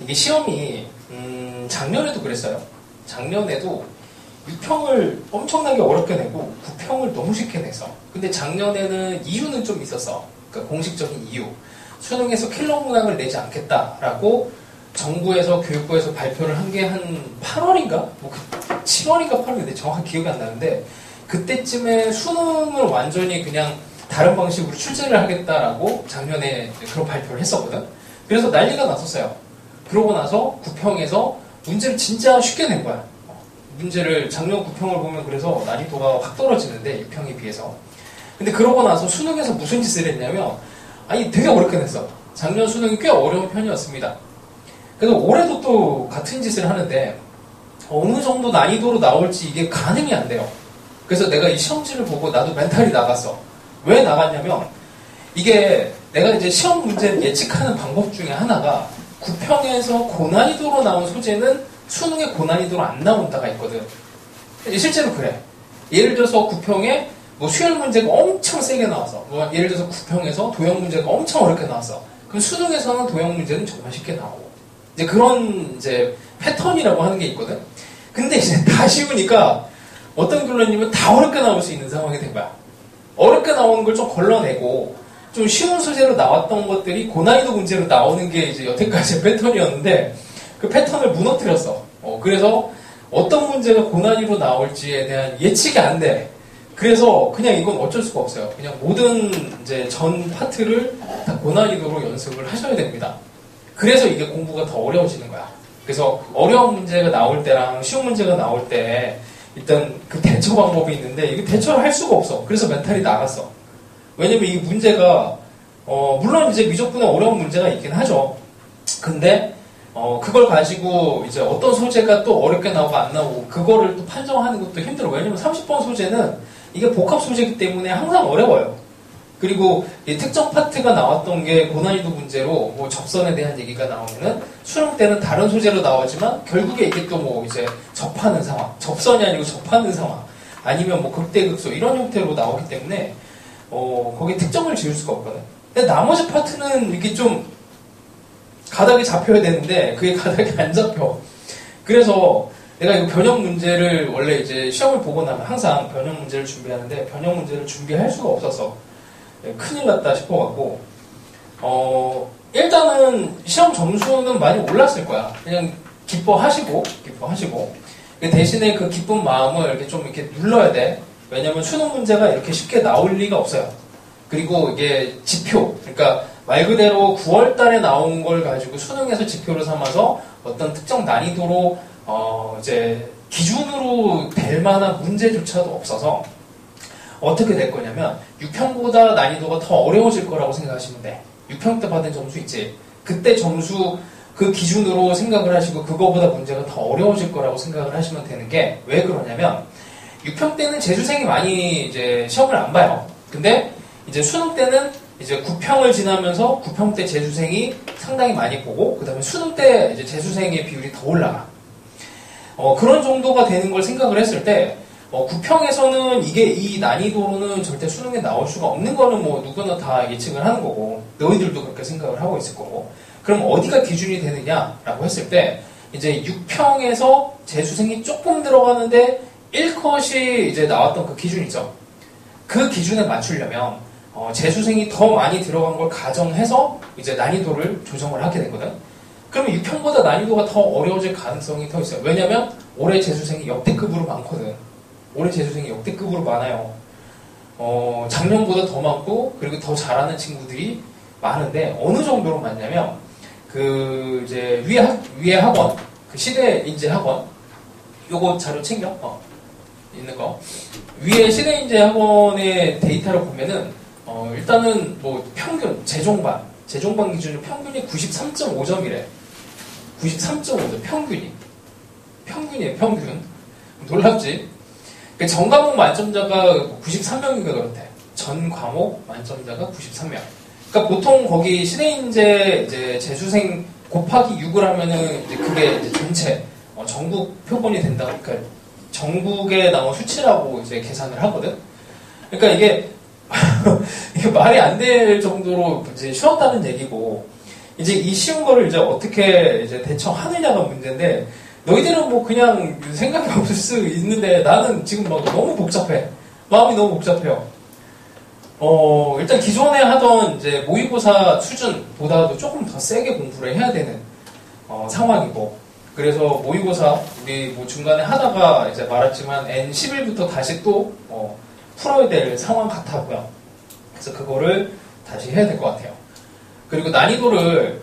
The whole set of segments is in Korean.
이게 시험이 작년에도 그랬어요. 작년에도 6평을 엄청나게 어렵게 내고 9평을 너무 쉽게 냈어. 근데 작년에는 이유는 좀 있었어. 그러니까 공식적인 이유. 수능에서 킬러 문항을 내지 않겠다라고 정부에서 교육부에서 발표를 한 게 한 8월인가? 7월인가 8월인데 정확히 기억이 안 나는데 그때쯤에 수능을 완전히 그냥 다른 방식으로 출제를 하겠다라고 작년에 그런 발표를 했었거든. 그래서 난리가 났었어요. 그러고 나서 9평에서 문제를 진짜 쉽게 낸 거야. 문제를 작년 9평을 보면 그래서 난이도가 확 떨어지는데 6평에 비해서. 근데 그러고 나서 수능에서 무슨 짓을 했냐면 아니 되게 어렵게 냈어. 작년 수능이 꽤 어려운 편이었습니다. 그래서 올해도 또 같은 짓을 하는데 어느 정도 난이도로 나올지 이게 가늠이 안 돼요. 그래서 내가 이 시험지를 보고 나도 멘탈이 나갔어. 왜 나갔냐면 이게 내가 이제 시험 문제를 예측하는 방법 중에 하나가 9평에서 고난이도로 나온 소재는 수능에 고난이도로 안 나온다가 있거든. 실제로 그래. 예를 들어서 9평에 뭐 수열 문제가 엄청 세게 나와서 뭐 예를 들어서 9평에서 도형 문제가 엄청 어렵게 나왔어. 그럼 수능에서는 도형 문제는 정말 쉽게 나오고 이제 그런 이제 패턴이라고 하는 게 있거든. 근데 이제 다 쉬우니까 어떤 결론이면 다 어렵게 나올 수 있는 상황이 된 거야. 어렵게 나오는 걸 좀 걸러내고 좀 쉬운 소재로 나왔던 것들이 고난이도 문제로 나오는 게 이제 여태까지의 패턴이었는데 그 패턴을 무너뜨렸어. 그래서 어떤 문제가 고난이도 나올지에 대한 예측이 안 돼. 그래서 그냥 이건 어쩔 수가 없어요. 그냥 모든 이제 전 파트를 다 고난이도로 연습을 하셔야 됩니다. 그래서 이게 공부가 더 어려워지는 거야. 그래서 어려운 문제가 나올 때랑 쉬운 문제가 나올 때 일단 그 대처 방법이 있는데 이게 대처를 할 수가 없어. 그래서 멘탈이 나갔어. 왜냐면 이 문제가 물론 이제 미적분에 어려운 문제가 있긴 하죠. 근데 그걸 가지고 이제 어떤 소재가 또 어렵게 나오고 안 나오고 그거를 또 판정하는 것도 힘들어. 왜냐면 30번 소재는 이게 복합 소재이기 때문에 항상 어려워요. 그리고 이 특정 파트가 나왔던 게 고난이도 문제로 뭐 접선에 대한 얘기가 나오면은 수능 때는 다른 소재로 나오지만 결국에 이게 또 뭐 이제 접하는 상황, 접선이 아니고 접하는 상황, 아니면 뭐 극대극소 이런 형태로 나오기 때문에 거기에 특정을 지을 수가 없거든. 근데 나머지 파트는 이게 좀 가닥이 잡혀야 되는데 그게 가닥이 안 잡혀. 그래서 내가 이거 변형 문제를 원래 이제 시험을 보고 나면 항상 변형 문제를 준비하는데 변형 문제를 준비할 수가 없어서 큰일 났다 싶어갖고 일단은 시험 점수는 많이 올랐을 거야. 그냥 기뻐하시고 대신에 그 기쁜 마음을 이렇게 좀 이렇게 눌러야 돼. 왜냐면 수능 문제가 이렇게 쉽게 나올 리가 없어요. 그리고 이게 지표, 그러니까 말 그대로 9월 달에 나온 걸 가지고 수능에서 지표로 삼아서 어떤 특정 난이도로 이제 기준으로 될 만한 문제조차도 없어서 어떻게 될 거냐면 6평보다 난이도가 더 어려워질 거라고 생각하시면 돼. 6평 때 받은 점수 있지. 그때 점수 그 기준으로 생각을 하시고 그거보다 문제가 더 어려워질 거라고 생각을 하시면 되는 게 왜 그러냐면 6평 때는 재수생이 많이 이제 시험을 안 봐요. 근데 이제 수능 때는 이제 9평을 지나면서 9평 때 재수생이 상당히 많이 보고 그 다음에 수능 때 이제 재수생의 비율이 더 올라가. 그런 정도가 되는 걸 생각을 했을 때 9평에서는 이게 이 난이도로는 절대 수능에 나올 수가 없는 거는 뭐 누구나 다 예측을 하는 거고 너희들도 그렇게 생각을 하고 있을 거고 그럼 어디가 기준이 되느냐라고 했을 때 이제 6평에서 재수생이 조금 들어가는데 1컷이 이제 나왔던 그 기준이죠. 그 기준에 맞추려면 재수생이 더 많이 들어간 걸 가정해서 이제 난이도를 조정을 하게 되거든. 그러면 6평보다 난이도가 더 어려워질 가능성이 더 있어요. 왜냐면 올해 재수생이 역대급으로 많거든. 올해 재수생이 역대급으로 많아요. 작년보다 더 많고 그리고 더 잘하는 친구들이 많은데 어느 정도로 많냐면 그 이제 위에 학원, 그 시대인재 학원 요거 자료 챙겨 있는 거 위에 시대인재 학원의 데이터를 보면은 일단은 뭐 평균 재종반 기준으로 평균이 93.5점이래. 93.5점 평균이에요. 평균 놀랍지? 전 과목 만점자가 93명인가 그렇대. 전 과목 만점자가 93명. 그러니까 보통 거기 시대인재 이제 재수생 곱하기 6을 하면은 이제 그게 이제 전체 전국 표본이 된다. 그러니까 전국에 나온 수치라고 이제 계산을 하거든. 그러니까 이게 이게 말이 안 될 정도로 이제 쉬웠다는 얘기고 이제 이 쉬운 거를 이제 어떻게 이제 대처하느냐가 문제인데, 너희들은 뭐 그냥 생각이 없을 수 있는데, 나는 지금 막 너무 복잡해. 마음이 너무 복잡해요. 일단 기존에 하던 이제 모의고사 수준보다도 조금 더 세게 공부를 해야 되는 상황이고, 그래서 모의고사 우리 뭐 중간에 하다가 이제 말했지만 N11부터 다시 또 풀어야 될 상황 같아고요. 그래서 그거를 다시 해야 될 것 같아요. 그리고 난이도를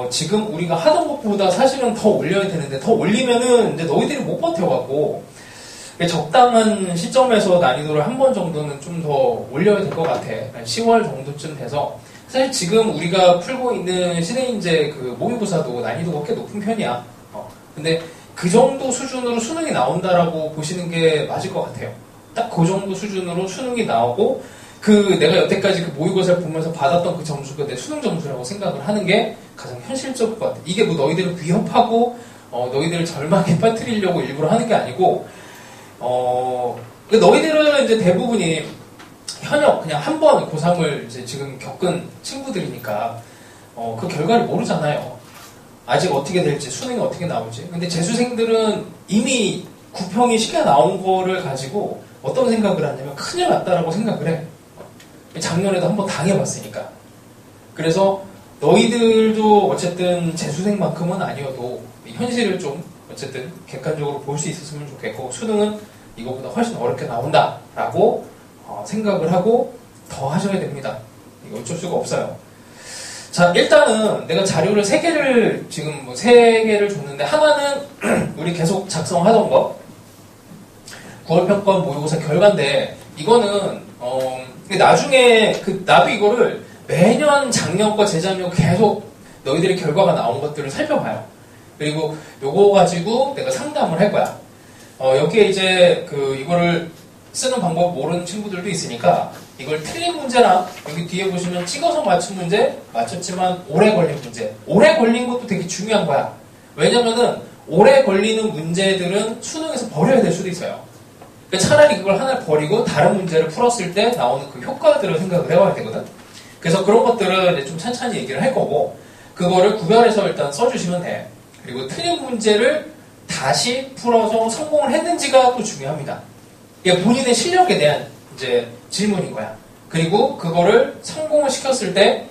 지금 우리가 하던 것보다 사실은 더 올려야 되는데, 더 올리면은 이제 너희들이 못 버텨갖고 적당한 시점에서 난이도를 한 번 정도는 좀 더 올려야 될 것 같아. 10월 정도쯤 돼서. 사실 지금 우리가 풀고 있는 시대인재 그 모의고사도 난이도가 꽤 높은 편이야. 근데 그 정도 수준으로 수능이 나온다라고 보시는 게 맞을 것 같아요. 딱 그 정도 수준으로 수능이 나오고, 내가 여태까지 그 모의고사를 보면서 받았던 그 점수가 내 수능 점수라고 생각을 하는 게 가장 현실적일 것 같아. 이게 뭐 너희들을 위협하고, 너희들을 절망에 빠뜨리려고 일부러 하는 게 아니고, 너희들은 이제 대부분이 현역 그냥 한 번 고3을 이제 지금 겪은 친구들이니까, 그 결과를 모르잖아요. 아직 어떻게 될지, 수능이 어떻게 나올지. 근데 재수생들은 이미 구평이 시켜 나온 거를 가지고 어떤 생각을 하냐면 큰일 났다라고 생각을 해. 작년에도 한번 당해봤으니까. 그래서 너희들도 어쨌든 재수생만큼은 아니어도 현실을 좀 어쨌든 객관적으로 볼 수 있었으면 좋겠고, 수능은 이거보다 훨씬 어렵게 나온다라고 생각을 하고 더 하셔야 됩니다. 이거 어쩔 수가 없어요. 자, 일단은 내가 자료를 3개를 지금 뭐 3개를 줬는데, 하나는 우리 계속 작성하던 거 9월 평가원 모의고사 결과인데, 이거는 나중에 나도 이거를 매년 작년 거 재작년 계속 너희들의 결과가 나온 것들을 살펴봐요. 그리고 요거 가지고 내가 상담을 할 거야. 여기에 이제 이거를 쓰는 방법 모르는 친구들도 있으니까, 이걸 틀린 문제랑 여기 뒤에 보시면 찍어서 맞춘 문제, 맞췄지만 오래 걸린 문제. 오래 걸린 것도 되게 중요한 거야. 왜냐면은 오래 걸리는 문제들은 수능에서 버려야 될 수도 있어요. 그러니까 차라리 그걸 하나를 버리고 다른 문제를 풀었을 때 나오는 그 효과들을 생각을 해봐야 되거든. 그래서 그런 것들은 이제 좀 천천히 얘기를 할 거고, 그거를 구별해서 일단 써주시면 돼. 그리고 틀린 문제를 다시 풀어서 성공을 했는지가 또 중요합니다. 이게 본인의 실력에 대한 이제 질문인 거야. 그리고 그거를 성공을 시켰을 때,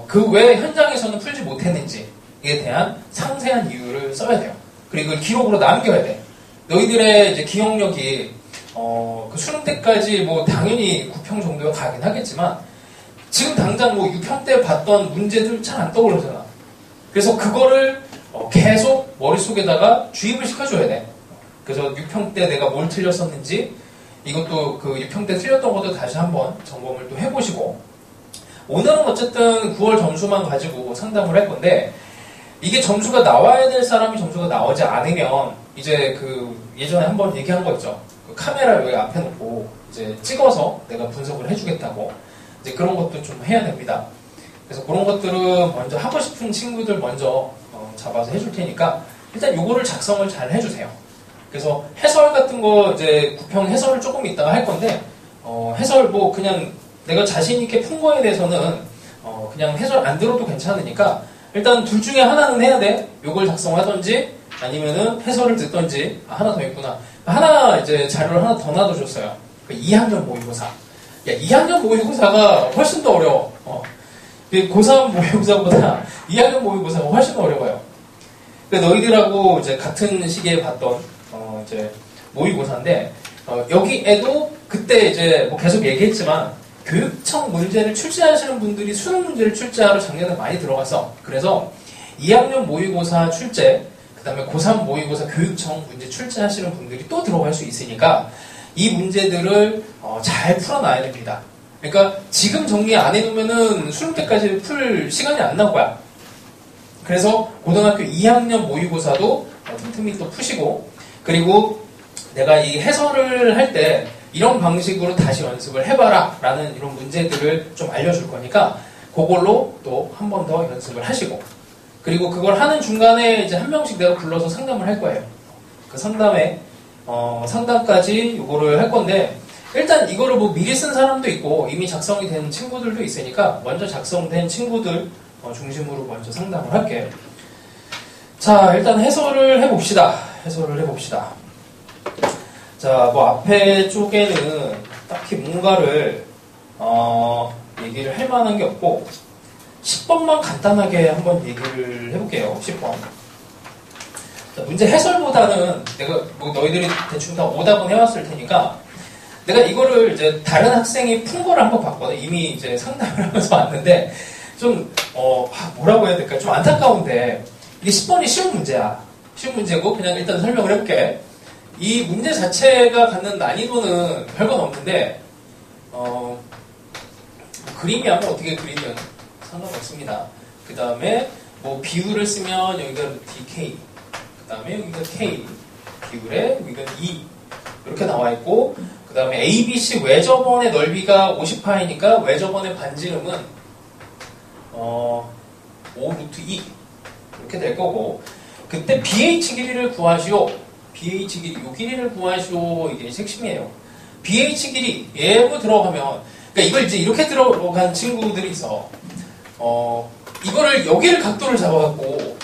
그 외 현장에서는 풀지 못했는지에 대한 상세한 이유를 써야 돼요. 그리고 이걸 기록으로 남겨야 돼. 너희들의 이제 기억력이, 그 수능 때까지 뭐 당연히 9평 정도가 가긴 하겠지만, 지금 당장 뭐 6평 때 봤던 문제들 잘 안 떠오르잖아. 그래서 그거를 계속 머릿속에다가 주입을 시켜줘야 돼. 그래서 6평 때 내가 뭘 틀렸었는지, 이것도 그 6평 때 틀렸던 것도 다시 한번 점검을 또 해보시고, 오늘은 어쨌든 9월 점수만 가지고 상담을 할 건데, 이게 점수가 나와야 될 사람이 점수가 나오지 않으면, 이제 예전에 한번 얘기한 거 있죠. 카메라를 여기 앞에 놓고 이제 찍어서 내가 분석을 해주겠다고. 이제 그런 것도 좀 해야 됩니다. 그래서 그런 것들은 먼저 하고 싶은 친구들 먼저 잡아서 해줄 테니까, 일단 요거를 작성을 잘 해주세요. 그래서 해설 같은 거 이제 9평 해설을 조금 이따가 할 건데, 해설 뭐 그냥 내가 자신 있게 푼 거에 대해서는 그냥 해설 안 들어도 괜찮으니까, 일단 둘 중에 하나는 해야 돼. 요걸 작성하던지 아니면은 해설을 듣던지. 하나 더 있구나. 하나 이제 자료를 하나 더 놔둬줬어요. 2학년 모의고사. 야, 2학년 모의고사가 훨씬 더 어려워. 고3 모의고사보다 2학년 모의고사가 훨씬 어려워요. 너희들하고 이제 같은 시기에 봤던 이제 모의고사인데, 여기에도 그때 이제 뭐 계속 얘기했지만, 교육청 문제를 출제하시는 분들이 수능 문제를 출제하러 작년에 많이 들어가서, 그래서 2학년 모의고사 출제, 그 다음에 고3 모의고사 교육청 문제 출제하시는 분들이 또 들어갈 수 있으니까, 이 문제들을 잘 풀어놔야 됩니다. 그러니까 지금 정리 안 해놓으면은 수능 때까지 풀 시간이 안 나올 거야. 그래서 고등학교 2학년 모의고사도 틈틈이 또 푸시고, 그리고 내가 이 해설을 할 때 이런 방식으로 다시 연습을 해봐라 라는 이런 문제들을 좀 알려줄 거니까, 그걸로 또 한 번 더 연습을 하시고, 그리고 그걸 하는 중간에 이제 한 명씩 내가 불러서 상담을 할 거예요. 그 상담에 상담까지 요거를 할 건데, 일단 이거를 뭐 미리 쓴 사람도 있고 이미 작성이 된 친구들도 있으니까, 먼저 작성된 친구들 중심으로 먼저 상담을 할게. 자, 일단 해설을 해봅시다. 자, 뭐 앞에 쪽에는 딱히 뭔가를 얘기를 할 만한 게 없고 10번만 간단하게 한번 얘기를 해볼게요. 10번. 자, 문제 해설보다는 내가 뭐 너희들이 대충 다 오답은 해왔을 테니까 내가 이거를 이제 다른 학생이 푼 거를 한번 봤거든. 이미 이제 상담을 하면서 왔는데 좀 뭐라고 해야 될까? 좀 안타까운데 이게 10번이 쉬운 문제야. 쉬운 문제고 그냥 일단 설명을 해볼게. 이 문제 자체가 갖는 난이도는 별건 없는데 그림이 아마 어떻게 그리든 상관없습니다. 그 다음에 뭐 비율을 쓰면 여기가 DK, 그 다음에 여기가 K 비율에 여기가 E 이렇게 나와 있고, 그 다음에 ABC 외접원의 넓이가 50파이니까 외접원의 반지름은 5√2 이렇게 될 거고, 그때 BH 길이를 구하시오. BH 길이, 요 길이를 구하시오. 이게 핵심이에요. BH 길이 예로 들어가면, 그러니까 이걸 이제 이렇게 들어간 친구들이 있어. 이거를 여기를 각도를 잡아갖고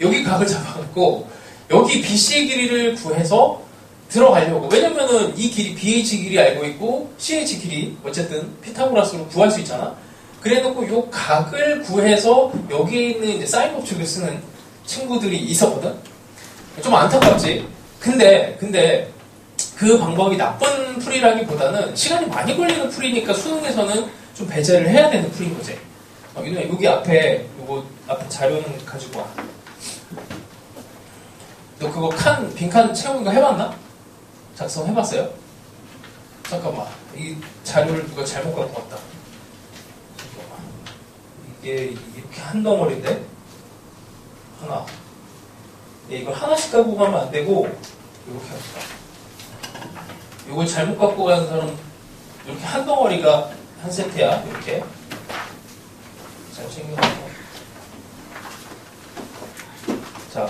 여기 각을 잡아갖고 여기 BC의 길이를 구해서 들어가려고. 왜냐면은 이 길이 BH 길이 알고 있고 CH 길이 어쨌든 피타고라스로 구할 수 있잖아. 그래놓고 요 각을 구해서 여기에 있는 이제 사인 법칙을 쓰는 친구들이 있었거든. 좀 안타깝지. 근데 그 방법이 나쁜 풀이라기보다는 시간이 많이 걸리는 풀이니까 수능에서는 좀 배제를 해야 되는 풀인 거지. 윤호야, 여기 앞에 요거 앞에 자료는 가지고 와. 너 그거 빈칸 채우는 거 해봤나? 작성해봤어요? 잠깐만, 이 자료를 누가 잘못 갖고 왔다. 잠깐만. 이게 이렇게 한 덩어리인데 하나. 이걸 하나씩 갖고 가면 안 되고 이렇게 합시다. 이걸 잘못 갖고 가는 사람 이렇게 한 덩어리가 한 세트야. 이렇게 잘 챙겨놓고. 자,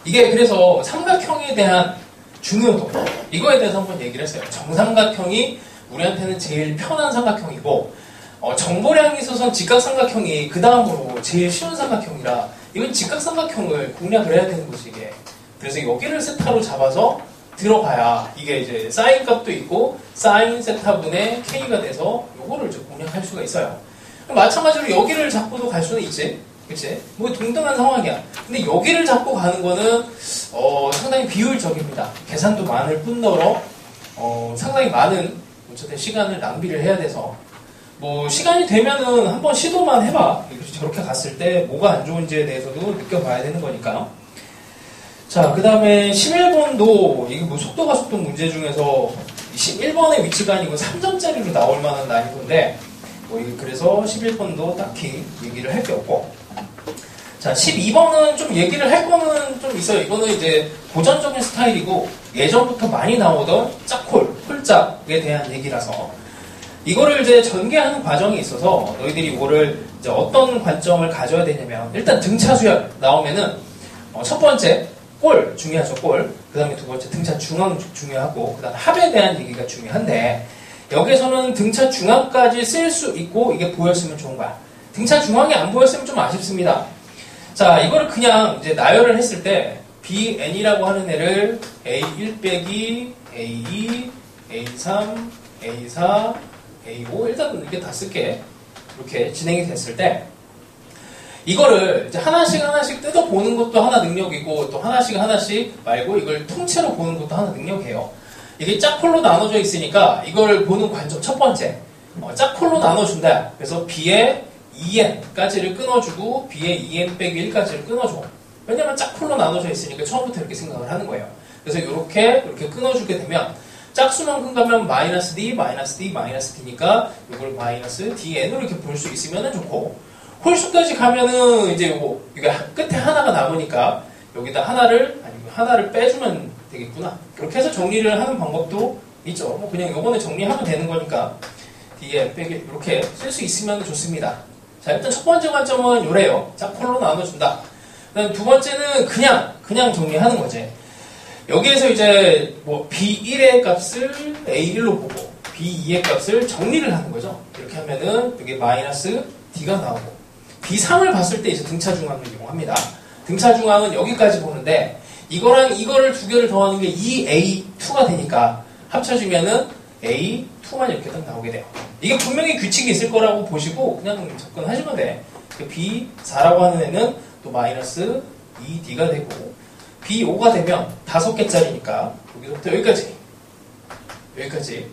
이게 그래서 삼각형에 대한 중요도, 이거에 대해서 한번 얘기를 했어요. 정삼각형이 우리한테는 제일 편한 삼각형이고, 정보량이 있어서는 직각삼각형이 그 다음으로 제일 쉬운 삼각형이라 이건 직각삼각형을 공략을 해야 되는 거지, 이게. 그래서 여기를 세타로 잡아서 들어가야 이게 이제 사인 값도 있고 사인 세타분의 K가 돼서 요거를 이제 공략할 수가 있어요. 마찬가지로 여기를 잡고도 갈 수는 있지. 그치? 뭐 동등한 상황이야. 근데 여기를 잡고 가는 거는 상당히 비효율적입니다. 계산도 많을 뿐더러 상당히 많은 어쨌든 시간을 낭비를 해야 돼서 뭐 시간이 되면은 한번 시도만 해봐. 저렇게 갔을 때 뭐가 안 좋은지에 대해서도 느껴봐야 되는 거니까. 자, 그 다음에 11번도 이게 뭐 속도가속도 문제 중에서 11번의 위치가 아니고 3점짜리로 나올 만한 난이도인데 뭐 그래서 11번도 딱히 얘기를 할 게 없고, 자 12번은 좀 얘기를 할 거는 좀 있어요. 이거는 이제 고전적인 스타일이고 예전부터 많이 나오던 짝홀, 홀짝에 대한 얘기라서 이거를 이제 전개하는 과정이 있어서 너희들이 이거를 이제 어떤 관점을 가져야 되냐면, 일단 등차 수열 나오면은 첫 번째 골 중요하죠. 골. 그 다음에 두 번째 등차 중앙 중요하고, 그 다음 합에 대한 얘기가 중요한데 여기서는 등차 중앙까지 쓸 수 있고 이게 보였으면 좋은 거야. 등차 중앙이 안 보였으면 좀 아쉽습니다. 자, 이거를 그냥 이제 나열을 했을 때 BN이라고 하는 애를 A1 빼기 A2, A3, A4, A5 일단 이렇게 다 쓸게. 이렇게 진행이 됐을 때 이거를 이제 하나씩 뜯어보는 것도 하나 능력이고 또 하나씩 말고 이걸 통째로 보는 것도 하나 능력이에요. 이게 짝홀로 나눠져 있으니까 이걸 보는 관점 첫 번째, 짝홀로 나눠준다. 그래서 B의 2n까지를 끊어주고 B의 2n 빼기 1까지를 끊어줘. 왜냐면 짝홀로 나눠져 있으니까 처음부터 이렇게 생각을 하는 거예요. 그래서 이렇게 끊어주게 되면 짝수만큼 가면 마이너스 D, 마이너스 D, 마이너스 D니까 이걸 마이너스 DN으로 이렇게 볼 수 있으면 좋고, 홀수까지 가면은 이제 요거 이게 끝에 하나가 남으니까 여기다 하나를 빼주면 되겠구나. 그렇게 해서 정리를 하는 방법도 있죠. 뭐 그냥 요번에 정리하면 되는 거니까 D에 빼기 이렇게 쓸 수 있으면 좋습니다. 자, 일단 첫 번째 관점은 요래요. 짝홀로 나눠준다. 그다음 두 번째는 그냥 정리하는 거지. 여기에서 이제 뭐 B1의 값을 A1로 보고 B2의 값을 정리를 하는 거죠. 이렇게 하면은 이게 마이너스 D가 나오고 B3을 봤을 때 이제 등차중앙을 이용합니다. 등차중앙은 여기까지 보는데 이거랑 이거를 두 개를 더하는 게 2A2가 되니까 합쳐지면은 A2만 이렇게 딱 나오게 돼요. 이게 분명히 규칙이 있을 거라고 보시고 그냥 접근하시면 돼. B4라고 하는 애는 또 마이너스 2D가 되고 B5가 되면 5개짜리니까 여기서부터 여기까지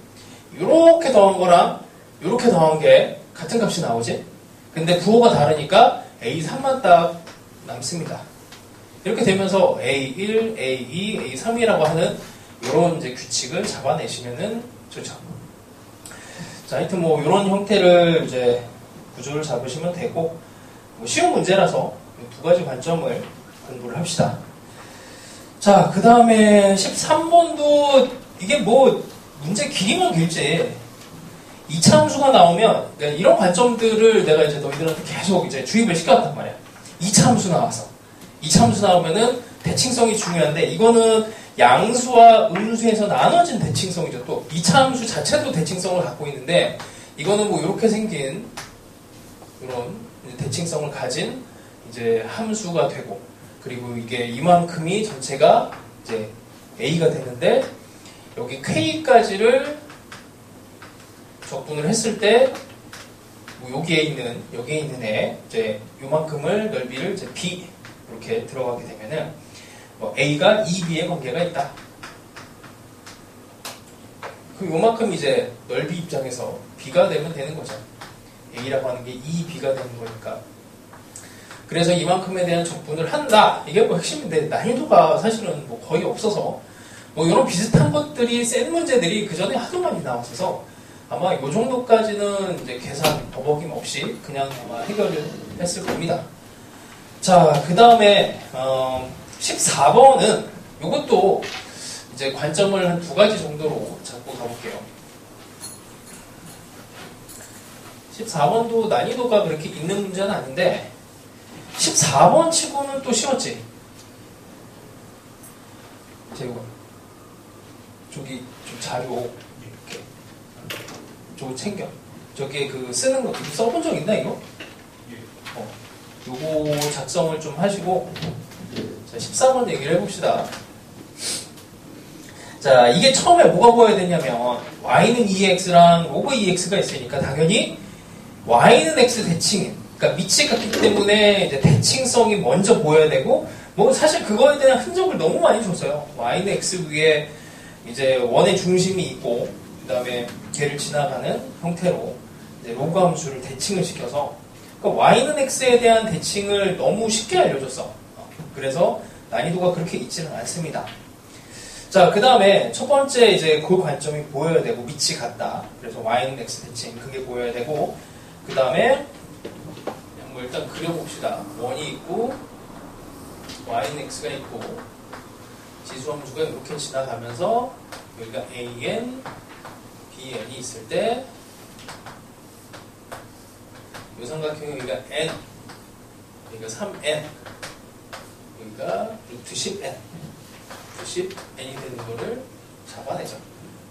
이렇게 더한 거랑 이렇게 더한 게 같은 값이 나오지? 근데 부호가 다르니까 A3만 딱 남습니다. 이렇게 되면서 A1, A2, A3이라고 하는 이런 이제 규칙을 잡아내시면은 좋죠. 자, 하여튼 뭐 이런 형태를 이제 구조를 잡으시면 되고 뭐 쉬운 문제라서 두 가지 관점을 공부를 합시다. 자, 그 다음에 13번도 이게 뭐 문제 길이만 길지 2차 함수가 나오면 그러니까 이런 관점들을 내가 이제 너희들한테 계속 이제 주입을 시켰단 말이야. 2차 함수 나왔어. 2차 함수 나오면은 대칭성이 중요한데 이거는 양수와 음수에서 나눠진 대칭성이죠. 또 2차 함수 자체도 대칭성을 갖고 있는데 이거는 뭐 이렇게 생긴 이런 대칭성을 가진 이제 함수가 되고 그리고 이게 이만큼이 전체가 이제 A가 되는데 여기 K까지를 적분을 했을 때 뭐 여기에 있는 애 이제 요만큼을 넓이를 이제 B 이렇게 들어가게 되면은 뭐 A가 2B의 관계가 있다. 그 요만큼 이제 넓이 입장에서 B가 되면 되는 거죠. A라고 하는 게 2B가 되는 거니까. 그래서 이만큼에 대한 적분을 한다. 이게 뭐 핵심인데 난이도가 사실은 뭐 거의 없어서 뭐 이런 비슷한 것들이 센 문제들이 그 전에 하도 많이 나왔어서 아마 이 정도까지는 이제 계산 버벅임 없이 그냥 아마 해결을 했을 겁니다. 자, 그 다음에 14번은 이것도 이제 관점을 한 두 가지 정도로 잡고 가볼게요. 14번도 난이도가 그렇게 있는 문제는 아닌데 14번 치고는 또 쉬웠지. 제가 저기 좀 자료 이렇게 저거 챙겨. 저기 그 쓰는 거 이거 써본 적 있나 이거? 요거 작성을 좀 하시고 자, 14번 얘기를 해봅시다. 자, 이게 처음에 뭐가 보여야 되냐면 y는 2x랑 로그 2x가 있으니까 당연히 y는 x 대칭 그러니까 밑이 같기 때문에 이제 대칭성이 먼저 보여야 되고 뭐 사실 그거에 대한 흔적을 너무 많이 줬어요. y는 x 위에 이제 원의 중심이 있고 그 다음에 걔를 지나가는 형태로 이제 로그 함수를 대칭을 시켜서 그러니까 y는 x에 대한 대칭을 너무 쉽게 알려줬어. 그래서 난이도가 그렇게 있지는 않습니다. 자, 그 다음에 첫 번째 이제 그 관점이 보여야 되고 밑이 같다. 그래서 y는 x 대칭 그게 보여야 되고 그 다음에 뭐 일단 그려봅시다. 원이 있고 y는 x가 있고 지수함수가 이렇게 지나가면서 여기가 an, bn이 있을 때 이 삼각형이 여기가 n, 여기가 3n, 여기가 루트 10n, 10n이 되는 거를 잡아내죠.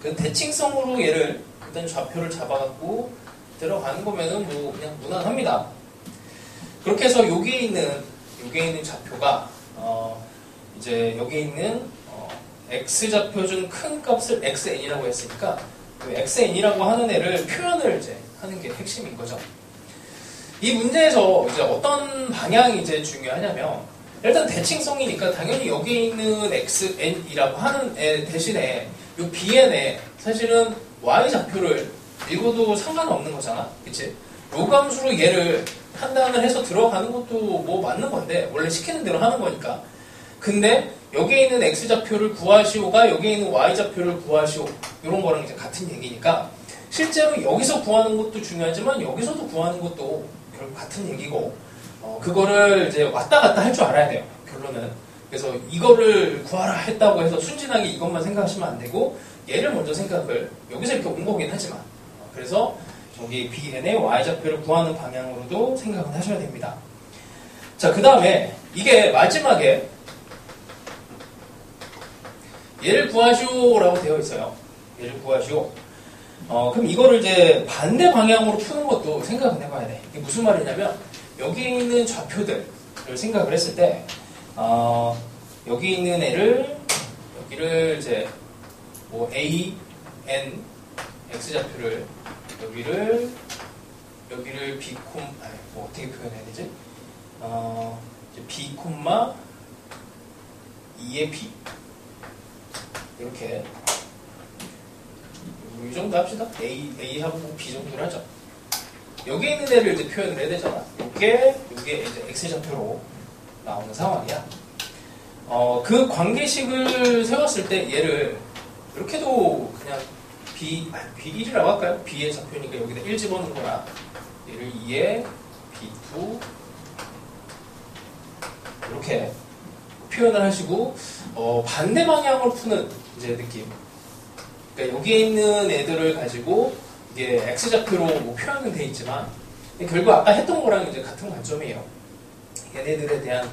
그 대칭성으로 얘를 일단 좌표를 잡아갖고 들어가는 거면은 뭐 그냥 무난합니다. 그렇게 해서 여기에 있는 좌표가 이제 여기에 있는 x 좌표 중 큰 값을 xn이라고 했으니까 그 xn이라고 하는 애를 표현을 이제 하는 게 핵심인 거죠. 이 문제에서 이제 어떤 방향이 이제 중요하냐면 일단 대칭성이니까 당연히 여기에 있는 xn이라고 하는 애 대신에 이 bn에 사실은 y 좌표를 읽어도 상관없는 거잖아, 그치? 로그 함수로 얘를 판단을 해서 들어가는 것도 뭐 맞는 건데 원래 시키는 대로 하는 거니까. 근데 여기에 있는 x좌표를 구하시오가 여기에 있는 y좌표를 구하시오 이런 거랑 이제 같은 얘기니까 실제로 여기서 구하는 것도 중요하지만 여기서도 구하는 것도 결국 같은 얘기고 그거를 이제 왔다 갔다 할 줄 알아야 돼요, 결론은. 그래서 이거를 구하라 했다고 해서 순진하게 이것만 생각하시면 안 되고 얘를 먼저 생각을 여기서 이렇게 온 거긴 하지만 그래서 저기 bn의 y좌표를 구하는 방향으로도 생각을 하셔야 됩니다. 자, 그 다음에 이게 마지막에 얘를 구하시오라고 되어 있어요. 얘를 구하시오. 그럼 이거를 이제 반대 방향으로 푸는 것도 생각을 해봐야 돼. 이게 무슨 말이냐면, 여기 있는 좌표들을 생각을 했을 때, 여기 있는 애를, 여기를 이제, 뭐, A, N, X좌표를, 여기를 B, 뭐, 어떻게 표현해야 되지? 이제 B, 2의 B. 이렇게. 이 정도 합시다. A하고 B 정도를 하죠. 여기 있는 애를 이제 표현을 해야 되잖아. 이게 이제 X좌표로 나오는 상황이야. 그 관계식을 세웠을 때 얘를 이렇게도 그냥 B1이라고 할까요? B의 좌표니까 여기다 1 집어넣는 거라. 얘를 2에 B2 이렇게 표현을 하시고 반대 방향으로 푸는 이제 느낌. 그러니까 여기에 있는 애들을 가지고 이게 X좌표로 뭐 표현은 돼 있지만 결국 아까 했던 거랑 이제 같은 관점이에요. 얘네들에 대한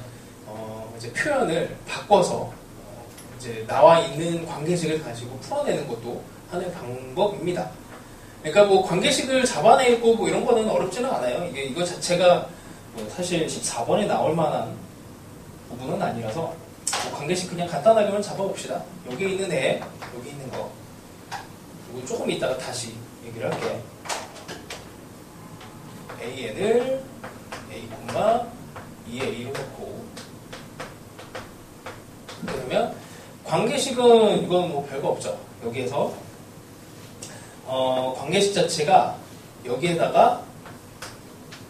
이제 표현을 바꿔서 이제 나와 있는 관계식을 가지고 풀어내는 것도 하나의 방법입니다. 그러니까 뭐 관계식을 잡아내고 뭐 이런 거는 어렵지는 않아요. 이거 자체가 뭐 사실 14번에 나올 만한 부분은 아니라서 뭐 관계식 그냥 간단하게만 잡아봅시다. 여기 있는 애, 여기 있는 거. 그리고 조금 이따가 다시 얘기를 할게. AN을 A, 2의 A로 놓고 그러면 관계식은 이건 뭐 별거 없죠. 여기에서 관계식 자체가 여기에다가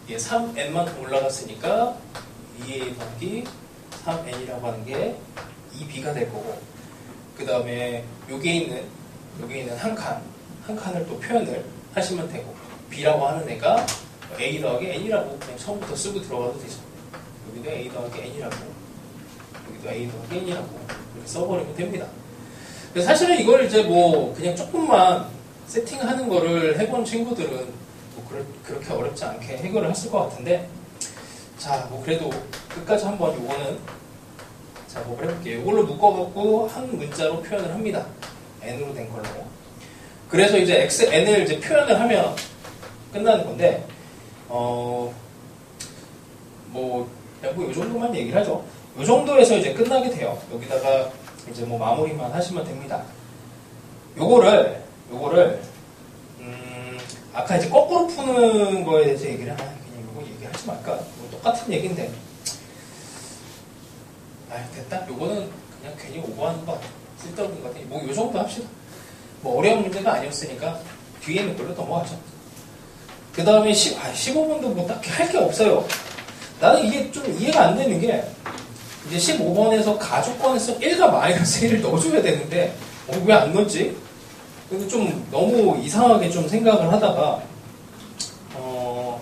3n만큼 올라갔으니까 2a 더하기 3n이라고 하는 게 2b가 될 거고 그 다음에 여기에 있는 한 칸을 또 표현을 하시면 되고 b라고 하는 애가 a 더하기 n이라고 그냥 처음부터 쓰고 들어가도 되죠. 여기도 a 더하기 n이라고 여기도 a 더하기 n이라고 이렇게 써버리면 됩니다. 그래서 사실은 이걸 이제 뭐 그냥 조금만 세팅하는 거를 해본 친구들은 뭐 그렇게 어렵지 않게 해결을 했을 것 같은데 자, 뭐 그래도 끝까지 한번 요거는 작업을 해볼게요. 이걸로 묶어갖고 한 문자로 표현을 합니다. n으로 된 걸로. 그래서 이제 xn을 이제 표현을 하면 끝나는 건데 뭐 그냥 뭐 요 정도만 얘기를 하죠. 요 정도에서 이제 끝나게 돼요. 여기다가 이제 뭐 마무리만 하시면 됩니다. 요거를 아까 이제 거꾸로 푸는 거에 대해서 얘기를 그냥 요거 얘기하지 말까? 뭐 똑같은 얘기인데 됐다. 요거는 그냥 괜히 오버하는 것 같아. 쓸데없는 것 같아. 뭐 요 정도 합시다. 뭐 어려운 문제가 아니었으니까 뒤에 있는 걸로 넘어가죠. 그 다음에 15번도 뭐 딱히 할 게 없어요. 나는 이게 좀 이해가 안 되는 게 이제 15번에서 가족권에서 1과 마이너스 1을 넣어줘야 되는데 왜 안 넣었지? 근데 좀 너무 이상하게 좀 생각을 하다가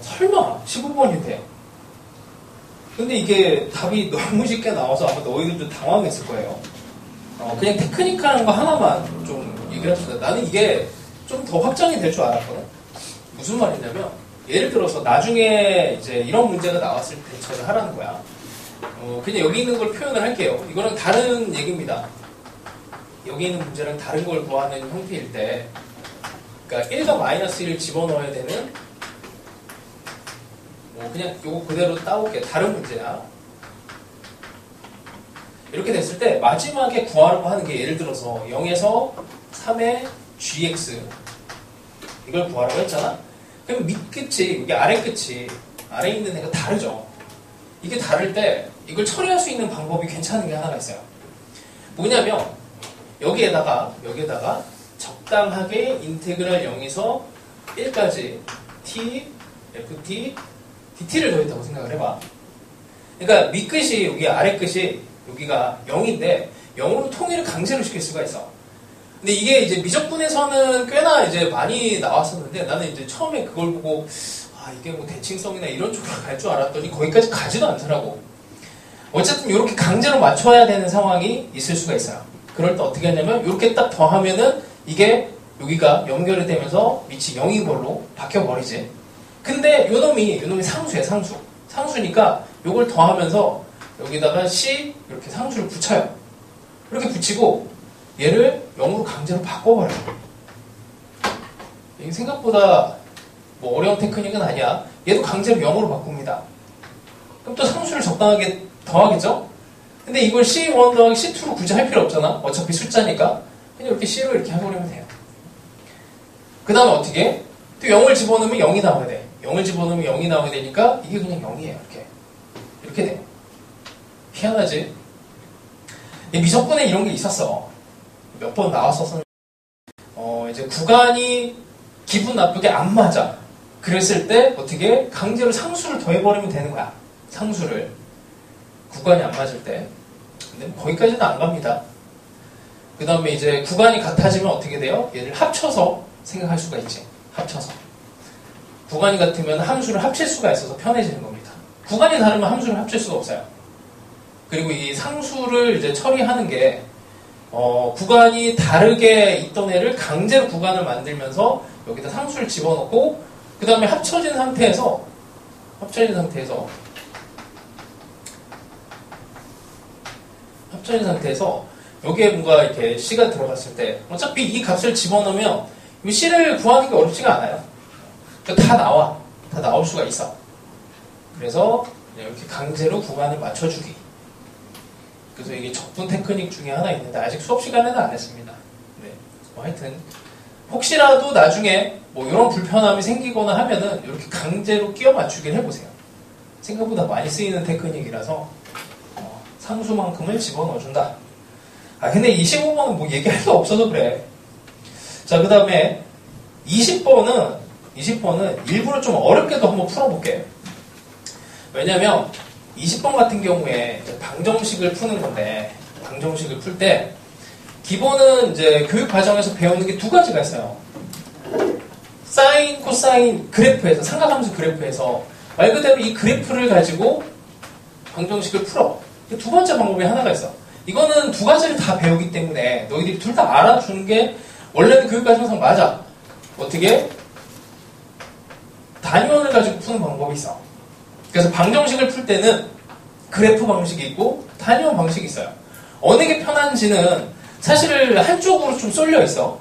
설마 15번인데 근데 이게 답이 너무 쉽게 나와서 아마 너희들도 당황했을 거예요. 그냥 테크니컬한 거 하나만 좀 얘기를 합시다. 나는 이게 좀 더 확장이 될 줄 알았거든. 무슨 말이냐면 예를 들어서 나중에 이제 이런 문제가 나왔을 때 저를 하라는 거야. 그냥 여기 있는 걸 표현을 할게요. 이거는 다른 얘기입니다. 여기 있는 문제랑 다른 걸 구하는 형태일 때 그러니까 1과 마이너스 1을 집어넣어야 되는 그냥 요거 그대로 따올게. 다른 문제야. 이렇게 됐을 때 마지막에 구하라고 하는 게 예를 들어서 0에서 3의 gx 이걸 구하라고 했잖아. 그럼 밑끝이 여기 아래끝이 아래에 있는 애가 다르죠. 이게 다를 때 이걸 처리할 수 있는 방법이 괜찮은 게 하나가 있어요. 뭐냐면 여기에다가 적당하게 인테그랄 0에서 1까지 t, ft, dt를 더했다고 생각을 해봐. 그러니까 밑끝이 여기 아래끝이 여기가 0인데 0으로 통일을 강제로 시킬 수가 있어. 근데 이게 이제 미적분에서는 꽤나 이제 많이 나왔었는데 나는 이제 처음에 그걸 보고 이게 뭐 대칭성이나 이런 쪽으로 갈 줄 알았더니 거기까지 가지도 않더라고. 어쨌든 이렇게 강제로 맞춰야 되는 상황이 있을 수가 있어요. 그럴 때 어떻게 하냐면 이렇게 딱 더하면은 이게 여기가 연결이 되면서 밑이 0인 걸로 바뀌어버리지. 근데 요놈이 상수야, 상수. 상수니까 요걸 더하면서 여기다가 C 이렇게 상수를 붙여요. 이렇게 붙이고 얘를 0으로 강제로 바꿔버려요. 이게 생각보다 뭐 어려운 테크닉은 아니야. 얘도 강제로 0으로 바꿉니다. 그럼 또 상수를 적당하게 더하겠죠? 근데 이걸 C1 더하기 C2로 굳이 할 필요 없잖아. 어차피 숫자니까. 그냥 이렇게 C로 이렇게 해버리면 돼요. 그 다음에 어떻게? 또 0을 집어넣으면 0이 나와야 돼. 0을 집어넣으면 0이 나와야 되니까 이게 그냥 0이에요. 이렇게 돼요. 희한하지? 미적분에 이런 게 있었어. 몇 번 나왔었어. 이제 구간이 기분 나쁘게 안 맞아. 그랬을 때 어떻게 강제로 상수를 더해버리면 되는 거야. 상수를. 구간이 안 맞을 때. 근데 거기까지는 안 갑니다. 그 다음에 이제 구간이 같아지면 어떻게 돼요? 얘를 합쳐서 생각할 수가 있지. 합쳐서. 구간이 같으면 함수를 합칠 수가 있어서 편해지는 겁니다. 구간이 다르면 함수를 합칠 수가 없어요. 그리고 이 상수를 이제 처리하는 게 구간이 다르게 있던 애를 강제로 구간을 만들면서 여기다 상수를 집어넣고 그 다음에 합쳐진 상태에서 여기에 뭔가 이렇게 C가 들어갔을 때 어차피 이 값을 집어넣으면 이 C를 구하는 게 어렵지가 않아요. 그러니까 다 나올 수가 있어. 그래서 이렇게 강제로 구간을 맞춰주기. 그래서 이게 적분 테크닉 중에 하나 있는데 아직 수업 시간에는 안 했습니다. 네. 뭐 하여튼 혹시라도 나중에 뭐 이런 불편함이 생기거나 하면은 이렇게 강제로 끼워 맞추기를 해보세요. 생각보다 많이 쓰이는 테크닉이라서 상수만큼을 집어넣어준다. 근데 25번은 뭐 얘기할 게 없어서 그래. 자, 그 다음에 20번은 일부러 좀 어렵게도 한번 풀어볼게. 왜냐면 20번 같은 경우에 방정식을 푸는 건데, 방정식을 풀 때 기본은 이제 교육 과정에서 배우는 게 두 가지가 있어요. 사인, 코사인 그래프에서, 삼각함수 그래프에서 말 그대로 이 그래프를 가지고 방정식을 풀어. 두 번째 방법이 하나가 있어. 이거는 두 가지를 다 배우기 때문에 너희들이 둘 다 알아주는 게 원래는 교육 과정상 맞아. 어떻게? 단위원을 가지고 푸는 방법이 있어. 그래서 방정식을 풀 때는 그래프 방식이 있고 단위원 방식이 있어요. 어느 게 편한지는 사실 한쪽으로 좀 쏠려 있어.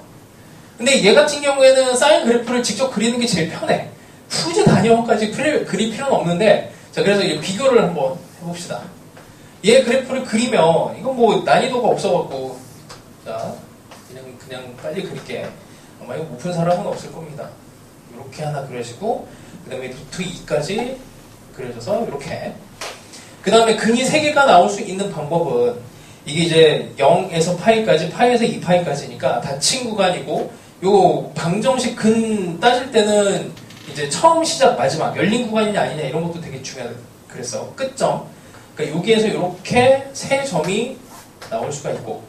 근데 얘 같은 경우에는 사인 그래프를 직접 그리는 게 제일 편해. 굳이 단위원까지 그릴 필요는 없는데, 자, 그래서 이 비교를 한번 해봅시다. 얘 그래프를 그리면 이건 뭐 난이도가 없어갖고, 자, 그냥 빨리 그릴게. 아마 이거 못 푼 사람은 없을 겁니다. 이렇게 하나 그려지고, 그 다음에 루트 2까지 그려져서 이렇게. 그 다음에 근이 3개가 나올 수 있는 방법은 이게 이제 0에서 파이까지, 파이에서 2파이까지니까 닫힌 구간이고, 요 방정식 근 따질 때는 이제 처음 시작 마지막 열린 구간이냐 아니냐 이런 것도 되게 중요하다 그랬어. 끝점. 그러니까 여기에서 이렇게 3점이 나올 수가 있고,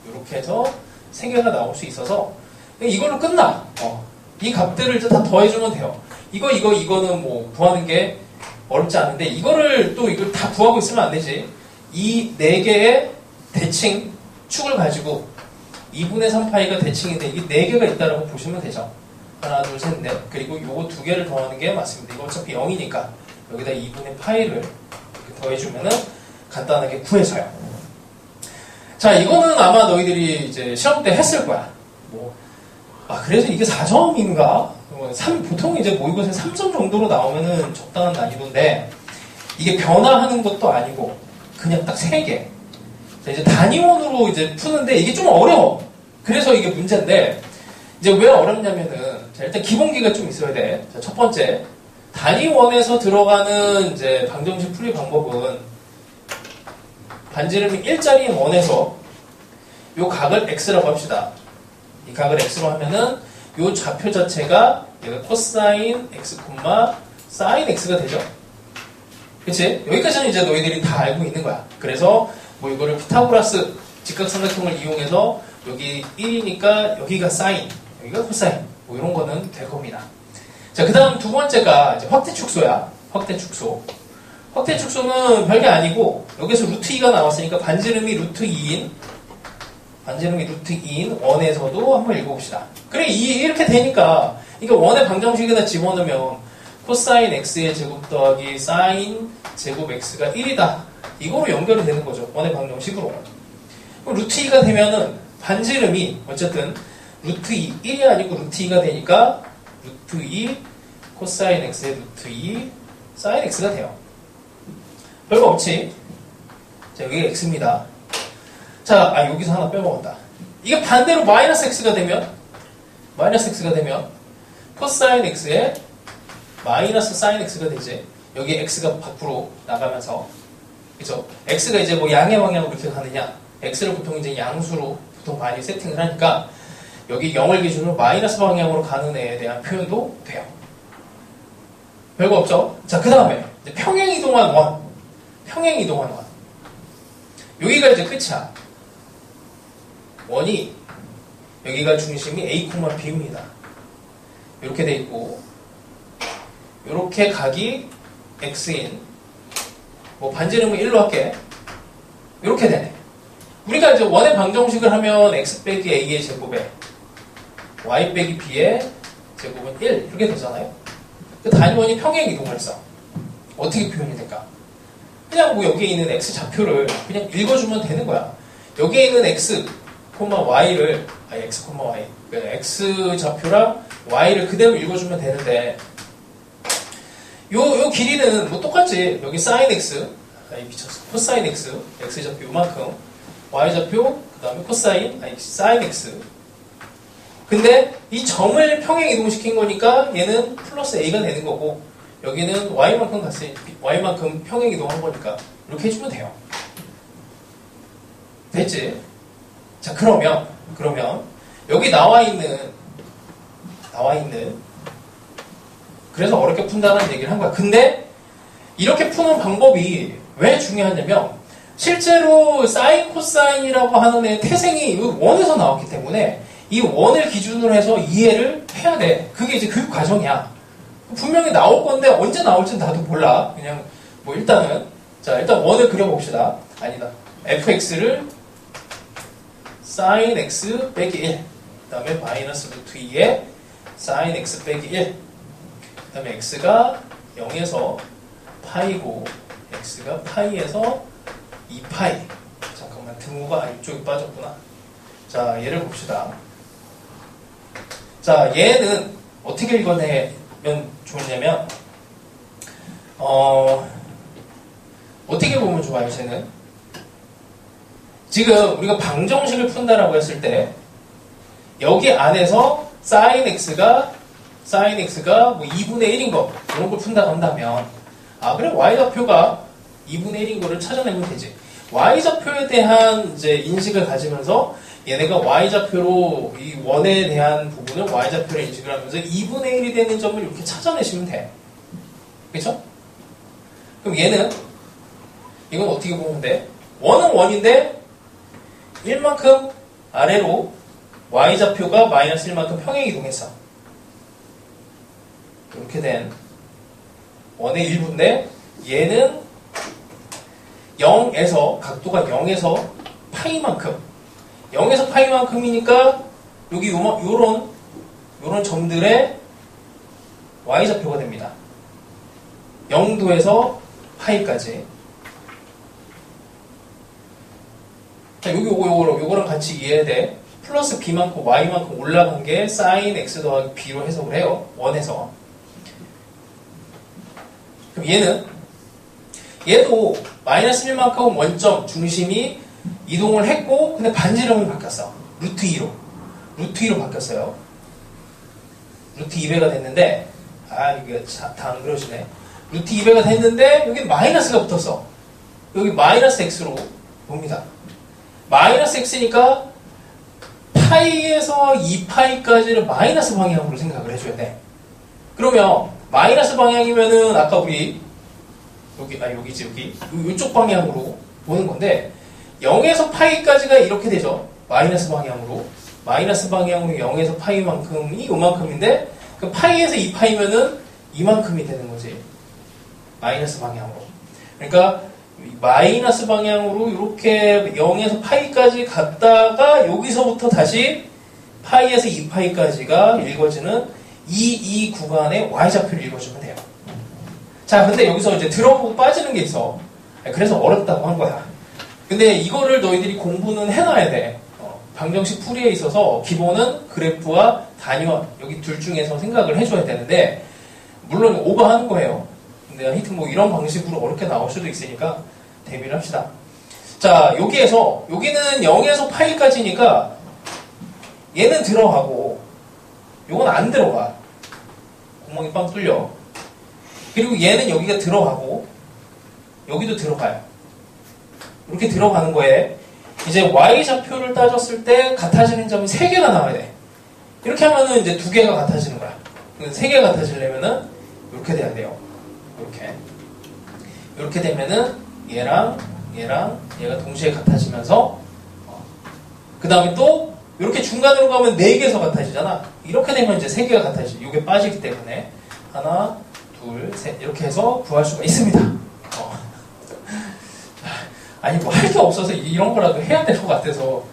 이렇게 해서 3개가 나올 수 있어서 이걸로 끝나. 이 값들을 이제 다 더해주면 돼요. 이거는 뭐 구하는 게 어렵지 않은데, 이걸 다 구하고 있으면 안 되지. 이 4개의 대칭 축을 가지고 2분의 3파이가 대칭인데 이게 4개가 있다라고 보시면 되죠. 하나, 둘, 셋, 넷. 그리고 요거 2개를 더하는 게 맞습니다. 이거 어차피 0이니까 여기다 2분의 파이를 이렇게 더해주면은 간단하게 구해져요. 자, 이거는 아마 너희들이 이제 시험 때 했을 거야. 그래서 이게 4점인가? 보통 이제 모의고사에 3점 정도로 나오면은 적당한 난이도인데, 이게 변화하는 것도 아니고 그냥 딱 3개. 자, 이제 단위원으로 이제 푸는데 이게 좀 어려워. 그래서 이게 문제인데, 이제 왜 어렵냐면은, 자, 일단 기본기가 좀 있어야 돼. 자, 첫 번째, 단위원에서 들어가는 이제 방정식 풀이 방법은 반지름이 1짜리인 원에서 요 각을 x라고 합시다. 이 각을 x로 하면은 요 좌표 자체가 얘가 코사인 x, 사인 x가 되죠. 그치? 여기까지는 이제 너희들이 다 알고 있는 거야. 그래서 뭐 이거를 피타고라스 직각삼각형을 이용해서 여기 1이니까 여기가 사인, 여기가 코사인, 뭐 이런 거는 될 겁니다. 자, 그 다음 두 번째가 이제 확대축소야. 확대축소. 확대축소는 별게 아니고, 여기서 루트 2가 나왔으니까 반지름이 루트 2인 원에서도 한번 읽어봅시다. 그래, 이렇게 되니까, 이게 원의 방정식에다 집어넣으면 코사인 x의 제곱 더하기 사인 제곱 x가 1이다. 이거로 연결이 되는 거죠. 원의 방정식으로. 그럼 루트 2가 되면은 반지름이 어쨌든 루트 2, 1이 아니고 루트 2가 되니까 루트 2 코사인 x의 루트 2 사인 x가 돼요. 별거 없지? 자, 여기가 x입니다. 자, 여기서 하나 빼먹었다. 이게 반대로 마이너스 x가 되면 코사인 x의 마이너스 사인 x가 되지. 여기 x가 밖으로 나가면서, 그죠? x가 이제 뭐 양의 방향으로 이렇게 가느냐, x를 보통 이제 양수로 보통 많이 세팅을 하니까 여기 0을 기준으로 마이너스 방향으로 가는 애에 대한 표현도 돼요. 별거 없죠? 자, 그 다음에 평행 이동한 원. 여기가 이제 끝이야. 원이 여기가 중심이 A, B입니다. 이렇게 돼 있고, 이렇게 각이 X인, 뭐 반지름은 1로 할게. 이렇게 되네. 우리가 이제 원의 방정식을 하면 X 빼기 A의 제곱에 Y 빼기 B의 제곱은 1 이렇게 되잖아요. 단위원이 평행 이동을 했어. 어떻게 표현이 될까? 그냥 뭐 여기에 있는 X 좌표를 그냥 읽어주면 되는 거야. 여기에 있는 X, Y를, X, Y. X 좌표랑 Y를 그대로 읽어주면 되는데, 요 길이는 뭐 똑같지. 여기 sin X, 미쳤어. 코사인 X, X 좌표 요만큼, Y 좌표, 그 다음에 코사인, sin X. 근데 이 점을 평행 이동시킨 거니까 얘는 플러스 A가 되는 거고, 여기는 Y만큼 평행 이동한 거니까 이렇게 해주면 돼요. 됐지? 자, 그러면 여기 나와 있는 그래서 어렵게 푼다는 얘기를 한 거야. 근데 이렇게 푸는 방법이 왜 중요하냐면 실제로 사인 코사인이라고 하는 애 태생이 원에서 나왔기 때문에 이 원을 기준으로 해서 이해를 해야 돼. 그게 이제 교육 과정이야. 분명히 나올 건데 언제 나올지는 나도 몰라. 그냥 뭐 일단 원을 그려봅시다. 아니다. fx를 sin x 빼기 1, 그 다음에 마이너스 루트 2에 sin x 빼기 1, 그 다음에 x가 0에서 파이고 x가 파이에서 2파이. 잠깐만, 등호가 이쪽에 빠졌구나. 자, 얘를 봅시다. 자, 얘는 어떻게 읽어내면 좋냐면 어떻게 보면 좋아요, 쟤는? 지금 우리가 방정식을 푼다라고 했을 때 여기 안에서 sin x가 뭐 2분의 1인 거 이런 걸 푼다고 한다면 그래 y좌표가 2분의 1인 거를 찾아내면 되지. y좌표에 대한 이제 인식을 가지면서 얘네가 y좌표로 이 원에 대한 부분을 y좌표로 인식을 하면서 2분의 1이 되는 점을 이렇게 찾아내시면 돼. 그쵸? 그럼 이건 어떻게 보면 돼? 원은 원인데 1만큼 아래로 y좌표가 마이너스 1만큼 평행 이동했어. 이렇게 된 원의 일부인데 얘는 0에서 각도가 0에서 파이만큼 0에서 파이만큼이니까 여기 요런 점들의 y좌표가 됩니다. 0도에서 파이까지. 자, 요거랑 같이 이해해야 돼. 플러스 b만큼 y만큼 올라간 게 sin x 더하기 b로 해석을 해요. 원에서. 그럼 얘도 마이너스 1만큼 원점 중심이 이동을 했고, 근데 반지름이 바뀌었어. 루트 2로 바뀌었어요. 루트 2배가 됐는데, 이게 다 안 그러시네. 루트 2배가 됐는데, 여기 마이너스가 붙었어. 여기 마이너스 x로 봅니다. 마이너스 x니까 파이에서 2파이까지를 마이너스 방향으로 생각을 해줘야 돼. 그러면 마이너스 방향이면은 아까 우리 여기 이쪽 방향으로 보는 건데 0에서 파이까지가 이렇게 되죠. 마이너스 방향으로 0에서 파이만큼이 요만큼인데 그 파이에서 2파이면은 이만큼이 되는 거지. 마이너스 방향으로. 그러니까 마이너스 방향으로 이렇게 0에서 파이까지 갔다가 여기서부터 다시 파이에서 2파이까지가 읽어지는 이 구간의 y좌표를 읽어주면 돼요. 자, 근데 여기서 이제 들어보고 빠지는 게 있어. 그래서 어렵다고 한 거야. 근데 이거를 너희들이 공부는 해놔야 돼. 방정식 풀이에 있어서 기본은 그래프와 단위원 여기 둘 중에서 생각을 해줘야 되는데 물론 오버하는 거예요. 근데 하여튼 뭐 이런 방식으로 어렵게 나올 수도 있으니까 대비를 합시다. 자, 여기에서 여기는 0에서 파이까지니까 얘는 들어가고 요건 안 들어가. 구멍이 빵 뚫려. 그리고 얘는 여기가 들어가고 여기도 들어가요. 이렇게 들어가는 거에 이제 y좌표를 따졌을 때 같아지는 점이 3개가 나와야 돼. 이렇게 하면은 이제 2개가 같아지는 거야. 3개가 같아지려면은 이렇게 돼야 돼요. 이렇게 되면은 얘랑 얘가 동시에 같아지면서 그 다음에 또 이렇게 중간으로 가면 4개에서 같아지잖아. 이렇게 되면 이제 3개가 같아지죠. 이게 빠지기 때문에 하나, 둘, 셋 이렇게 해서 구할 수가 있습니다. 아니 뭐 할 게 없어서 이런 거라도 해야 될 것 같아서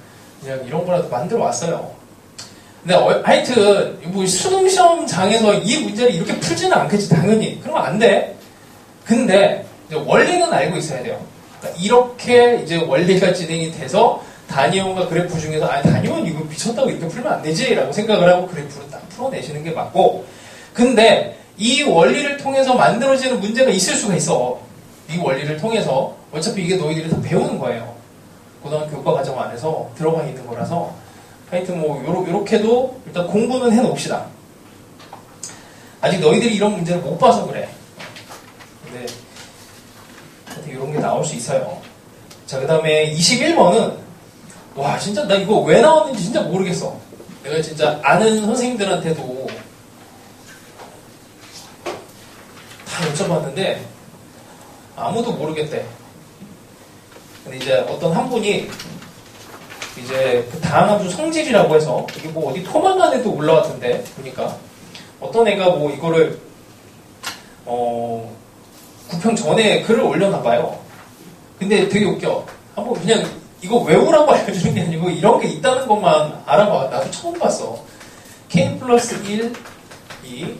그냥 이런 거라도 만들어 왔어요. 근데 하여튼 뭐 수능 시험장에서 이 문제를 이렇게 풀지는 않겠지 당연히. 그러면 안 돼. 근데 이제 원리는 알고 있어야 돼요. 그러니까 이렇게 이제 원리가 진행이 돼서 단위원과 그래프 중에서 단위원 이거 미쳤다고 이렇게 풀면 안 되지라고 생각을 하고 그래프를 딱 풀어내시는 게 맞고, 근데 이 원리를 통해서 만들어지는 문제가 있을 수가 있어. 이 원리를 통해서 어차피 이게 너희들이 다 배우는 거예요. 고등학교 교과 과정 안에서 들어가 있는 거라서 하여튼 뭐 요렇게도 일단 공부는 해놓읍시다. 아직 너희들이 이런 문제를 못 봐서 그래. 근데 하여튼 이런 게 나올 수 있어요. 자, 그 다음에 21번은 와 진짜 나 이거 왜 나왔는지 진짜 모르겠어. 내가 진짜 아는 선생님들한테도 다 여쭤봤는데 아무도 모르겠대. 근데 이제 어떤 한 분이 이제 그 다항함수 성질이라고 해서 이게 뭐 어디 토막안에도 올라왔던데 보니까 어떤 애가 뭐 이거를 구평 전에 글을 올려놔봐요. 근데 되게 웃겨. 한번 그냥 이거 외우라고 알려주는 게 아니고 이런 게 있다는 것만 알아봐. 나도 처음 봤어. k 플러스 1, 2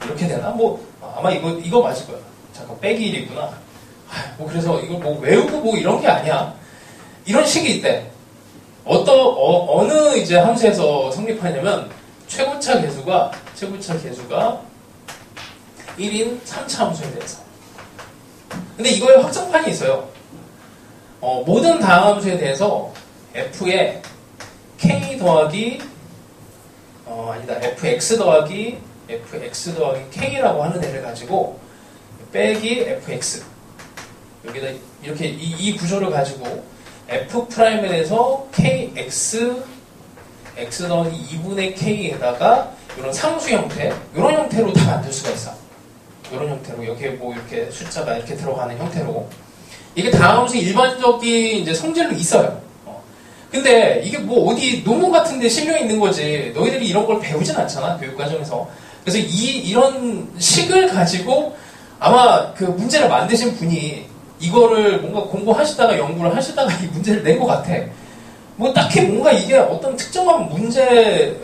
이렇게 되나? 뭐 아마 이거 맞을 거야. 잠깐 빼기 1이구나. 뭐 그래서 이걸 뭐 외우고 뭐 이런 게 아니야. 이런 식이 있대. 어느 이제 함수에서 성립하냐면 최고차 계수가 1인 3차 함수에 대해서. 근데 이거에 확정판이 있어요. 모든 다항함수에 대해서 f에 k 더하기 fx 더하기 k라고 하는 애를 가지고 빼기 fx 여기다 이렇게 이 구조를 가지고 f 프라임에 대해서 kx x 더하기 2분의 k에다가 이런 상수 형태 이런 형태로 다 만들 수가 있어. 이런 형태로 여기에 뭐 이렇게 숫자가 이렇게 들어가는 형태로 이게 다함수 일반적인 이제 성질로 있어요. 근데 이게 뭐 어디 논문 같은 데 실려 있는 거지 너희들이 이런 걸 배우진 않잖아 교육과정에서. 그래서 이런 식을 가지고 아마 그 문제를 만드신 분이 이거를 뭔가 공부하시다가 연구를 하시다가 이 문제를 낸 것 같아. 뭐 딱히 뭔가 이게 어떤 특정한 문제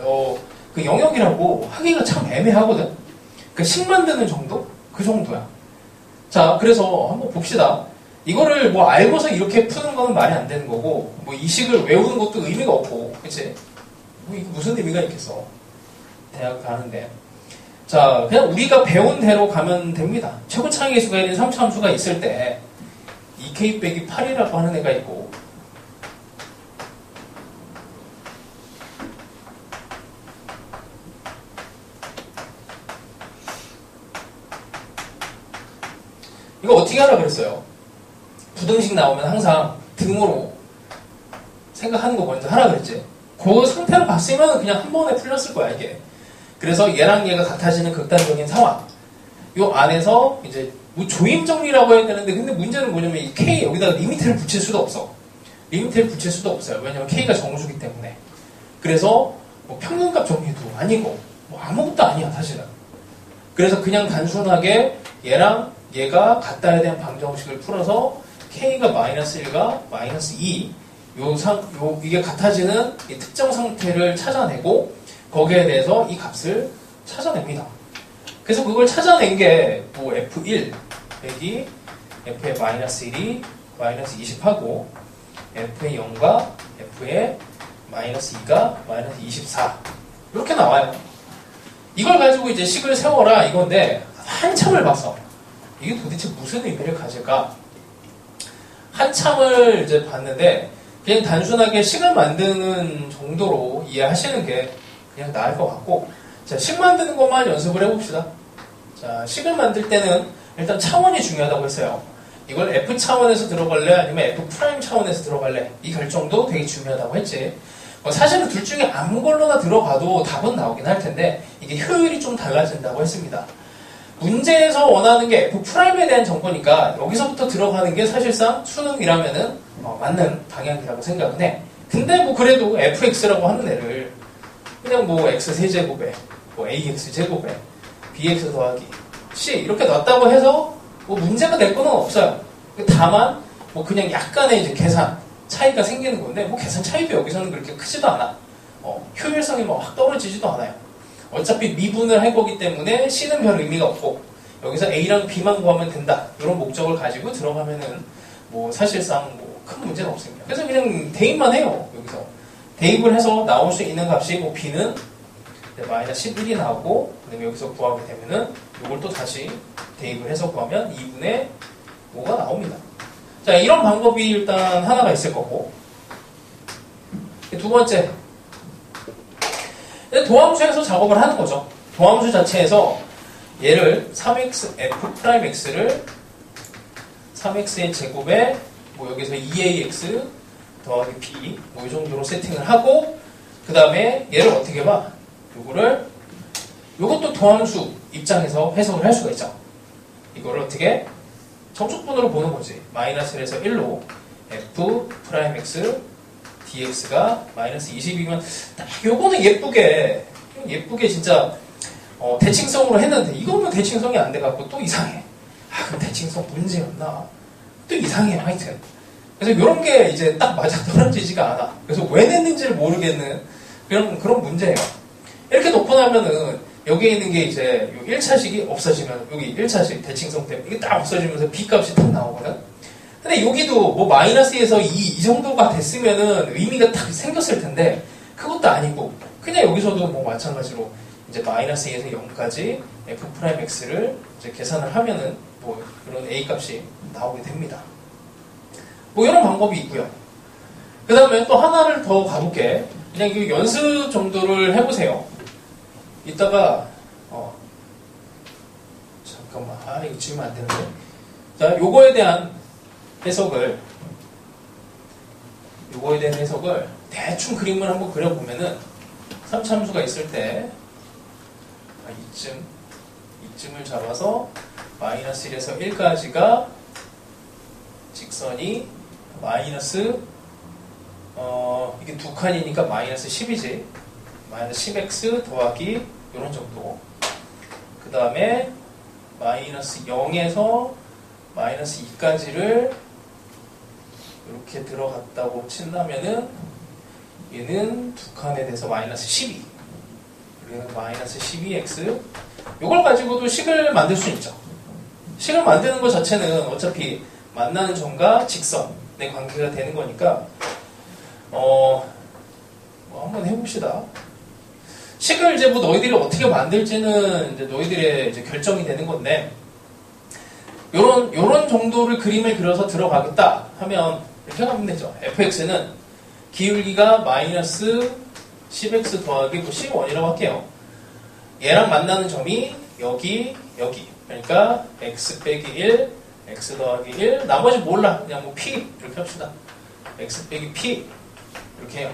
그 영역이라고 하기가 참 애매하거든. 그 식 만드는 정도? 그 정도야. 자, 그래서 한번 봅시다. 이거를 뭐 알고서 이렇게 푸는 거는 말이 안 되는 거고, 뭐 이 식을 외우는 것도 의미가 없고, 그치? 뭐 이게 무슨 의미가 있겠어. 대학 가는데. 자, 그냥 우리가 배운 대로 가면 됩니다. 최고차항의 수가 있는 3차 함수가 있을 때 2k 빼기 8이라고 하는 애가 있고 이거 어떻게 하라 그랬어요? 부등식 나오면 항상 등으로 생각하는 거 먼저 하라 그랬지. 그 상태로 봤으면 그냥 한 번에 풀렸을 거야 이게. 그래서 얘랑 얘가 같아지는 극단적인 상황. 요 안에서 이제 뭐 조임 정리라고 해야 되는데 근데 문제는 뭐냐면 이 k 여기다가 리미트를 붙일 수도 없어. 리미트를 붙일 수도 없어요. 왜냐면 k가 정수기 때문에. 그래서 뭐 평균값 정리도 아니고 뭐 아무것도 아니야 사실은. 그래서 그냥 단순하게 얘랑 얘가 같다에 대한 방정식을 풀어서 k가 마이너스 1과 마이너스 2 이게 같아지는 이 특정 상태를 찾아내고 거기에 대해서 이 값을 찾아냅니다. 그래서 그걸 찾아낸 게 뭐 f1 빼기 f의 마이너스 1이 마이너스 20하고 f의 0과 f의 마이너스 2가 마이너스 24 이렇게 나와요. 이걸 가지고 이제 식을 세워라 이건데 한참을 봐서 이게 도대체 무슨 의미를 가질까? 한참을 이제 봤는데 그냥 단순하게 식을 만드는 정도로 이해하시는 게 그냥 나을 것 같고, 자, 식 만드는 것만 연습을 해봅시다. 자, 식을 만들 때는 일단 차원이 중요하다고 했어요. 이걸 F 차원에서 들어갈래? 아니면 F 프라임 차원에서 들어갈래? 이 결정도 되게 중요하다고 했지. 사실은 둘 중에 아무 걸로나 들어가도 답은 나오긴 할 텐데 이게 효율이 좀 달라진다고 했습니다. 문제에서 원하는 게 F 프라임에 대한 정보니까 여기서부터 들어가는 게 사실상 수능이라면은 맞는 방향이라고 생각은 해. 근데 뭐 그래도 fx라고 하는 애를 그냥 뭐 x 세제곱에 뭐 ax 제곱에 bx 더하기 c 이렇게 놨다고 해서 뭐 문제가 될 거는 없어요. 다만 뭐 그냥 약간의 이제 계산 차이가 생기는 건데 뭐 계산 차이도 여기서는 그렇게 크지도 않아. 효율성이 뭐 확 떨어지지도 않아요. 어차피 미분을 할 거기 때문에 c는 별 의미가 없고 여기서 a랑 b만 구하면 된다. 이런 목적을 가지고 들어가면은 뭐 사실상 뭐 큰 문제는 없습니다. 그래서 그냥 대입만 해요. 여기서 대입을 해서 나올 수 있는 값이 뭐 b는 마이너스 11이 나오고 그다음에 여기서 구하게 되면은 이걸 또 다시 대입을 해서 구하면 2분의 5가 나옵니다. 자, 이런 방법이 일단 하나가 있을 거고, 두 번째, 도함수에서 작업을 하는 거죠. 도함수 자체에서 얘를 3x f'x를 3x의 제곱에 뭐 여기서 2ax 더하기 b 뭐 이 정도로 세팅을 하고, 그 다음에 얘를 어떻게 봐? 요것도 도함수 입장에서 해석을 할 수가 있죠. 이거를 어떻게? 접촉분으로 보는 거지. 마이너스 1에서 1로 f'x dx가 마이너스 20이면 딱 요거는 예쁘게 진짜 대칭성으로 했는데 이거는 대칭성이 안 돼갖고 또 이상해. 그럼 대칭성 문제였나? 또 이상해 하여튼. 그래서 이런 게 이제 딱 맞아 떨어지지가 않아. 그래서 왜 냈는지를 모르겠는 그런 문제예요. 이렇게 놓고 나면은 여기에 있는 게 이제 요 1차식이 없어지면 여기 1차식 대칭성 때문에 이게 딱 없어지면서 B값이 딱 나오거든. 근데 여기도 뭐 마이너스에서 2 정도가 됐으면은 의미가 딱 생겼을 텐데 그것도 아니고 그냥 여기서도 뭐 마찬가지로 이제 마이너스 2에서 0까지 f'x를 이제 계산을 하면은 뭐 이런 A 값이 나오게 됩니다. 뭐 이런 방법이 있고요. 그 다음에 또 하나를 더 가볼게. 그냥 이 연습 정도를 해보세요. 이따가 잠깐만 이거 지우면 안 되는데. 자, 요거에 대한 해석을 대충 그림을 한번 그려보면은 3참수가 있을 때 이쯤을 잡아서 마이너스 1에서 1까지가 직선이 마이너스 이게 두 칸이니까 마이너스 10이지. 마이너스 10x 더하기 이런 정도. 그 다음에 마이너스 0에서 마이너스 2까지를 이렇게 들어갔다고 친다면은 얘는 두 칸에 대해서 마이너스 12. 여기는 마이너스 12x. 이걸 가지고도 식을 만들 수 있죠. 식을 만드는 것 자체는 어차피 만나는 점과 직선의 관계가 되는 거니까 뭐 한번 해봅시다. 식을 이제 뭐 너희들이 어떻게 만들지는 이제 너희들의 이제 결정이 되는 건데 요런 정도를 그림을 그려서 들어가겠다 하면 이렇게 하면 되죠. fx는 기울기가 마이너스 10x 더하기 뭐 c1이라고 할게요. 얘랑 만나는 점이 여기 그러니까 x 빼기 1 x 더하기 1 나머지 몰라 그냥 뭐 p 이렇게 합시다. x 빼기 p 이렇게 해요.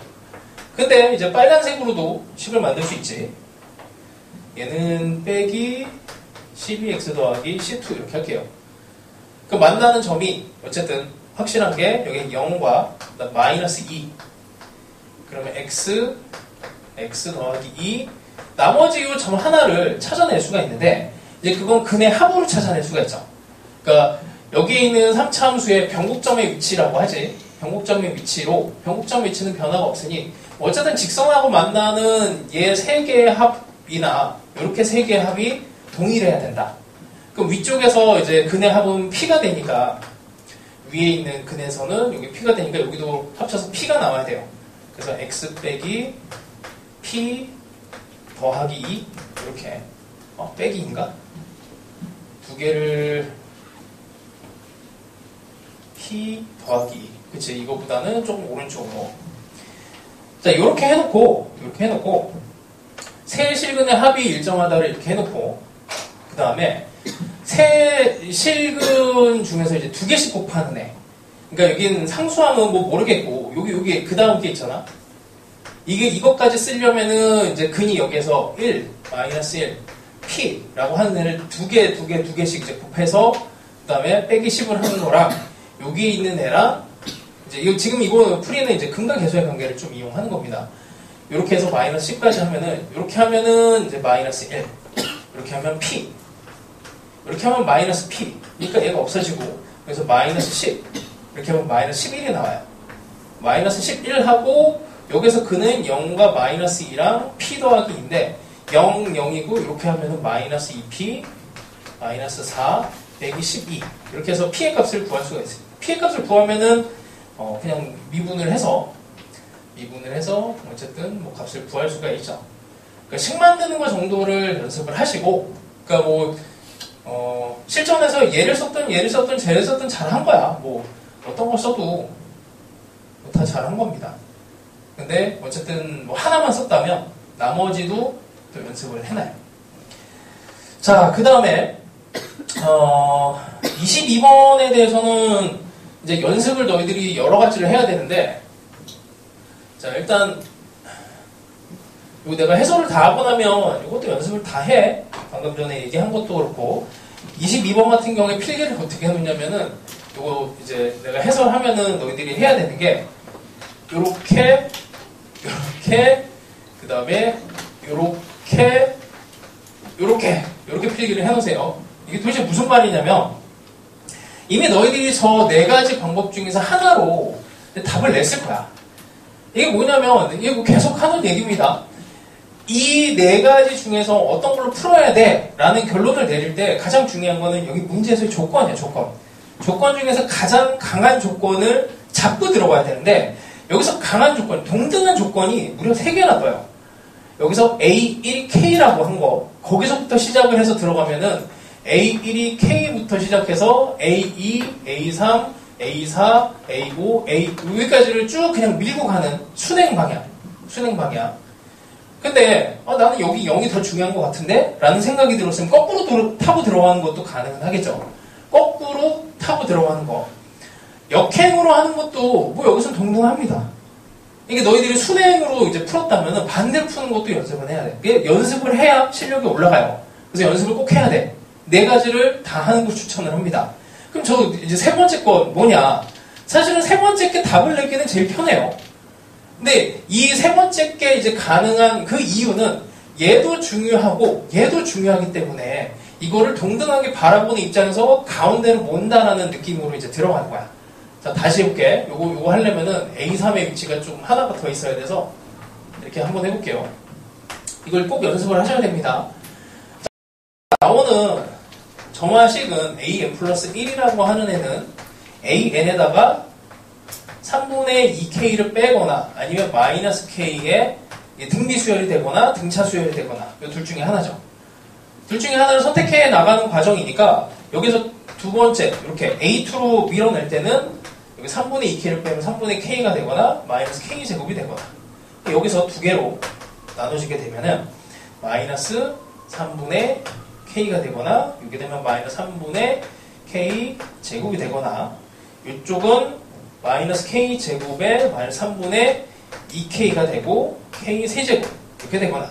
근데 이제 빨간색으로도 식을 만들 수 있지. 얘는 빼기 12x 더하기 c2 이렇게 할게요. 그 만나는 점이 어쨌든 확실한 게 여기 0과 마이너스 2 그러면 x 더하기 2 나머지 이 점 하나를 찾아낼 수가 있는데 이제 그건 근의 합으로 찾아낼 수가 있죠. 그러니까 여기에 있는 3차 함수의 변곡점의 위치라고 하지. 변곡점의 위치는 변화가 없으니 어쨌든 직선하고 만나는 얘 세 개의 합이나 이렇게 세 개의 합이 동일해야 된다. 그럼 위쪽에서 이제 근의 합은 P가 되니까 위에 있는 근에서는 여기 P가 되니까 여기도 합쳐서 P가 나와야 돼요. 그래서 X 빼기 P 더하기 2 이렇게 빼기인가? 두 개를 P 더하기 2 그치? 이거보다는 조금 오른쪽으로 자 이렇게 해놓고 세 실근의 합이 일정하다를 이렇게 해놓고 그 다음에 세 실근 중에서 이제 두 개씩 곱하는 애 그러니까 여기는 상수함은 뭐 모르겠고 여기 그 다음 게 있잖아 이것까지 쓰려면은 이제 근이 여기에서 1, 마이너스 1, P라고 하는 애를 두 개씩 이제 곱해서 그 다음에 빼기 10을 하는 거랑 여기에 있는 애랑 이제 지금 이거 풀이는 이제 근과 계수의 관계를 좀 이용하는 겁니다. 이렇게 해서 마이너스 10까지 하면은 이렇게 하면은 이제 마이너스 1 이렇게 하면 P 이렇게 하면 마이너스 P 그러니까 얘가 없어지고 그래서 마이너스 10 이렇게 하면 마이너스 11이 나와요. 마이너스 11하고 여기서 근은 0과 마이너스 2랑 P 더하기 2인데 0, 0이고 이렇게 하면은 마이너스 2P 마이너스 4 빼기 12 이렇게 해서 P의 값을 구할 수가 있습니다. P의 값을 구하면은 그냥 미분을 해서 어쨌든 뭐 값을 구할 수가 있죠. 그러니까 식 만드는 거 정도를 연습을 하시고 그러니까 뭐 실전에서 얘를 썼든 쟤를 썼든 잘한 거야. 뭐 어떤 걸 써도 다 잘한 겁니다. 근데 어쨌든 뭐 하나만 썼다면 나머지도 또 연습을 해놔요. 자, 그 다음에 22번에 대해서는 이제 연습을 너희들이 여러 가지를 해야 되는데 자 일단 이거 내가 해설을 다 하고 나면 이것도 연습을 다 해. 방금 전에 얘기한 것도 그렇고 22번 같은 경우에 필기를 어떻게 해놓냐면은 이거 이제 내가 해설하면은 너희들이 해야 되는 게 요렇게 그 다음에 요렇게 필기를 해놓으세요. 이게 도대체 무슨 말이냐면 이미 너희들이 저 네 가지 방법 중에서 하나로 답을 냈을 거야. 이게 뭐냐면 이게 뭐 계속 하는 얘기입니다. 이 네 가지 중에서 어떤 걸로 풀어야 돼 라는 결론을 내릴 때 가장 중요한 거는 여기 문제에서의 조건이야. 조건 중에서 가장 강한 조건을 잡고 들어가야 되는데 여기서 강한 조건, 동등한 조건이 무려 3개나 떠요. 여기서 A1K라고 한 거 거기서부터 시작을 해서 들어가면은 A1이 K부터 시작해서 A2, A3, A4, A5, A 여기까지를 쭉 그냥 밀고 가는 순행 방향. 근데 나는 여기 0이 더 중요한 것 같은데? 라는 생각이 들었으면 거꾸로 타고 들어가는 것도 가능은 하겠죠. 거꾸로 타고 들어가는 거. 역행으로 하는 것도 뭐 여기서 동등합니다. 이게 너희들이 순행으로 이제 풀었다면 반대로 푸는 것도 연습을 해야 돼. 이게 연습을 해야 실력이 올라가요. 그래서 연습을 꼭 해야 돼. 네 가지를 다 하는 걸 추천을 합니다. 그럼 저 이제 세 번째 거 뭐냐? 사실은 세 번째 게 답을 내기는 제일 편해요. 근데 이 세 번째 게 이제 가능한 그 이유는 얘도 중요하고 얘도 중요하기 때문에 이거를 동등하게 바라보는 입장에서 가운데를 몬다라는 느낌으로 이제 들어가는 거야. 자, 다시 해볼게. 요거 하려면은 A3의 위치가 좀 하나가 더 있어야 돼서 이렇게 한번 해볼게요. 이걸 꼭 연습을 하셔야 됩니다. 자, 나오는 정화식은 AN 플러스 1이라고 하는 애는 AN에다가 3분의 2K를 빼거나 아니면 마이너스 K에 등비 수열이 되거나 등차 수열이 되거나 이 둘 중에 하나죠. 둘 중에 하나를 선택해 나가는 과정이니까 여기서 두 번째 이렇게 A2로 밀어낼 때는 여기 3분의 2K를 빼면 3분의 K가 되거나 마이너스 K 제곱이 되거나 여기서 두 개로 나눠지게 되면은 마이너스 3분의 K가 되거나 이렇게 되면 마이너스 3분의 K 제곱이 되거나 이쪽은 마이너스 K 제곱에 마이너스 3분의 2K가 되고 K 세제곱 이렇게 되거나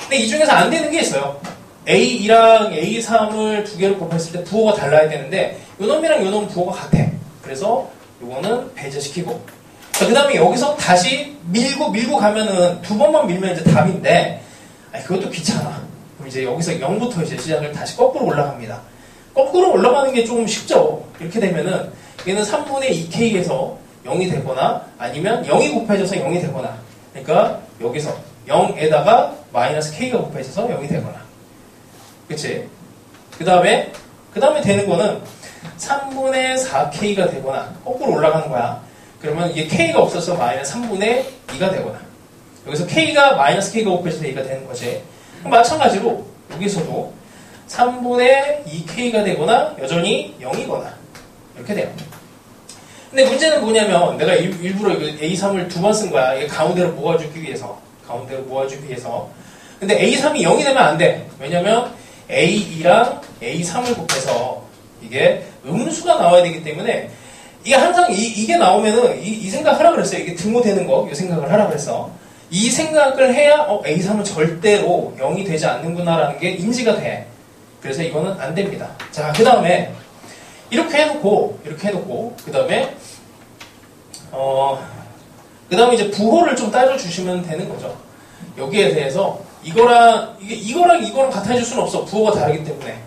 근데 이 중에서 안 되는 게 있어요. A2랑 A3을 두 개를 곱했을 때 부호가 달라야 되는데 요놈이랑 요놈 부호가 같아. 그래서 요거는 배제시키고 그 다음에 여기서 다시 밀고 가면은 두 번만 밀면 이제 답인데 그것도 귀찮아. 그럼 이제 여기서 0부터 이제 시작을 다시 거꾸로 올라갑니다. 거꾸로 올라가는 게 조금 쉽죠. 이렇게 되면은 얘는 3분의 2K에서 0이 되거나 아니면 0이 곱해져서 0이 되거나 그러니까 여기서 0에다가 마이너스 K가 곱해져서 0이 되거나 그치? 그 다음에 그 다음에 되는 거는 3분의 4k가 되거나 거꾸로 올라가는 거야. 그러면 이게 k가 없어서 마이너스 3분의 2가 되거나 여기서 k가 마이너스 k가 곱해져서 2가 되는 거지. 마찬가지로 여기서도 3분의 2k가 되거나 여전히 0이거나 이렇게 돼요. 근데 문제는 뭐냐면 내가 일부러 A3을 두 번 쓴 거야. 이게 가운데로 모아주기 위해서. 근데 A3이 0이 되면 안 돼. 왜냐면 A2랑 A3을 곱해서 이게 음수가 나와야 되기 때문에 이게 항상 이게 나오면은 이 생각 하라 그랬어요. 이게 등호되는 거, 이 생각을 하라 그랬어. 이 생각을 해야 A3은 절대로 0이 되지 않는구나라는 게 인지가 돼. 그래서 이거는 안 됩니다. 자, 그 다음에 이렇게 해놓고 그 다음에 이제 부호를 좀 따져주시면 되는 거죠. 여기에 대해서 이거랑 같아질 수는 없어. 부호가 다르기 때문에.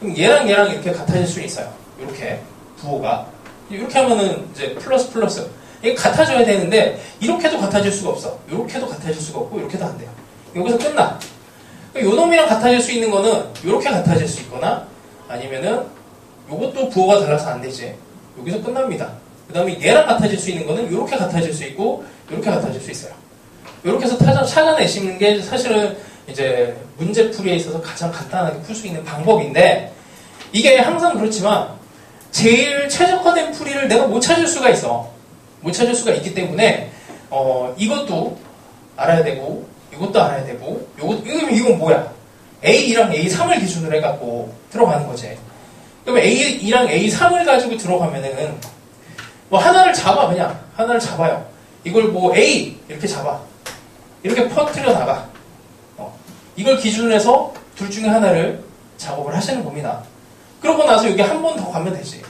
그럼 얘랑 이렇게 같아질 수는 있어요. 이렇게 부호가 이렇게 하면은 이제 플러스 이게 같아져야 되는데 이렇게도 같아질 수가 없어. 이렇게도 같아질 수가 없고 이렇게도 안 돼요. 여기서 끝나. 요 놈이랑 같아질 수 있는 거는 이렇게 같아질 수 있거나 아니면은 요것도 부호가 달라서 안 되지. 여기서 끝납니다. 그 다음에 얘랑 같아질 수 있는 거는 이렇게 같아질 수 있고 이렇게 같아질 수 있어요. 이렇게 해서 찾아내시는 게 사실은 이제 문제풀이에 있어서 가장 간단하게 풀 수 있는 방법인데 이게 항상 그렇지만 제일 최적화된 풀이를 내가 못 찾을 수가 있어. 못 찾을 수가 있기 때문에 이것도 알아야 되고 이것도 알아야 되고 이건 뭐야? A2랑 A3을 기준으로 해갖고 들어가는 거지. 그러면 A2랑 A3을 가지고 들어가면은 뭐 하나를 잡아요. 이걸 뭐 A 이렇게 잡아. 이렇게 퍼뜨려 나가. 이걸 기준으로 해서 둘 중에 하나를 작업을 하시는 겁니다. 그러고 나서 여기 한 번 더 가면 되지.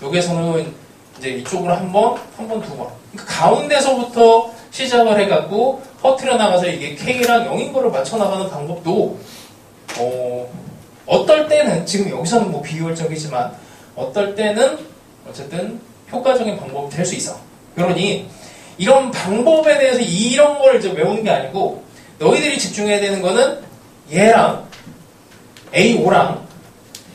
여기에서는 이제 이쪽으로 한 번, 두 번. 그러니까 가운데서부터 시작을 해갖고 퍼뜨려 나가서 이게 K랑 0인 거를 맞춰 나가는 방법도 어떨 때는 지금 여기서는 뭐 비효율적이지만 어떨 때는 어쨌든 효과적인 방법이 될 수 있어. 그러니 이런 방법에 대해서 이런 걸 이제 외우는 게 아니고 너희들이 집중해야 되는 거는 얘랑 A5랑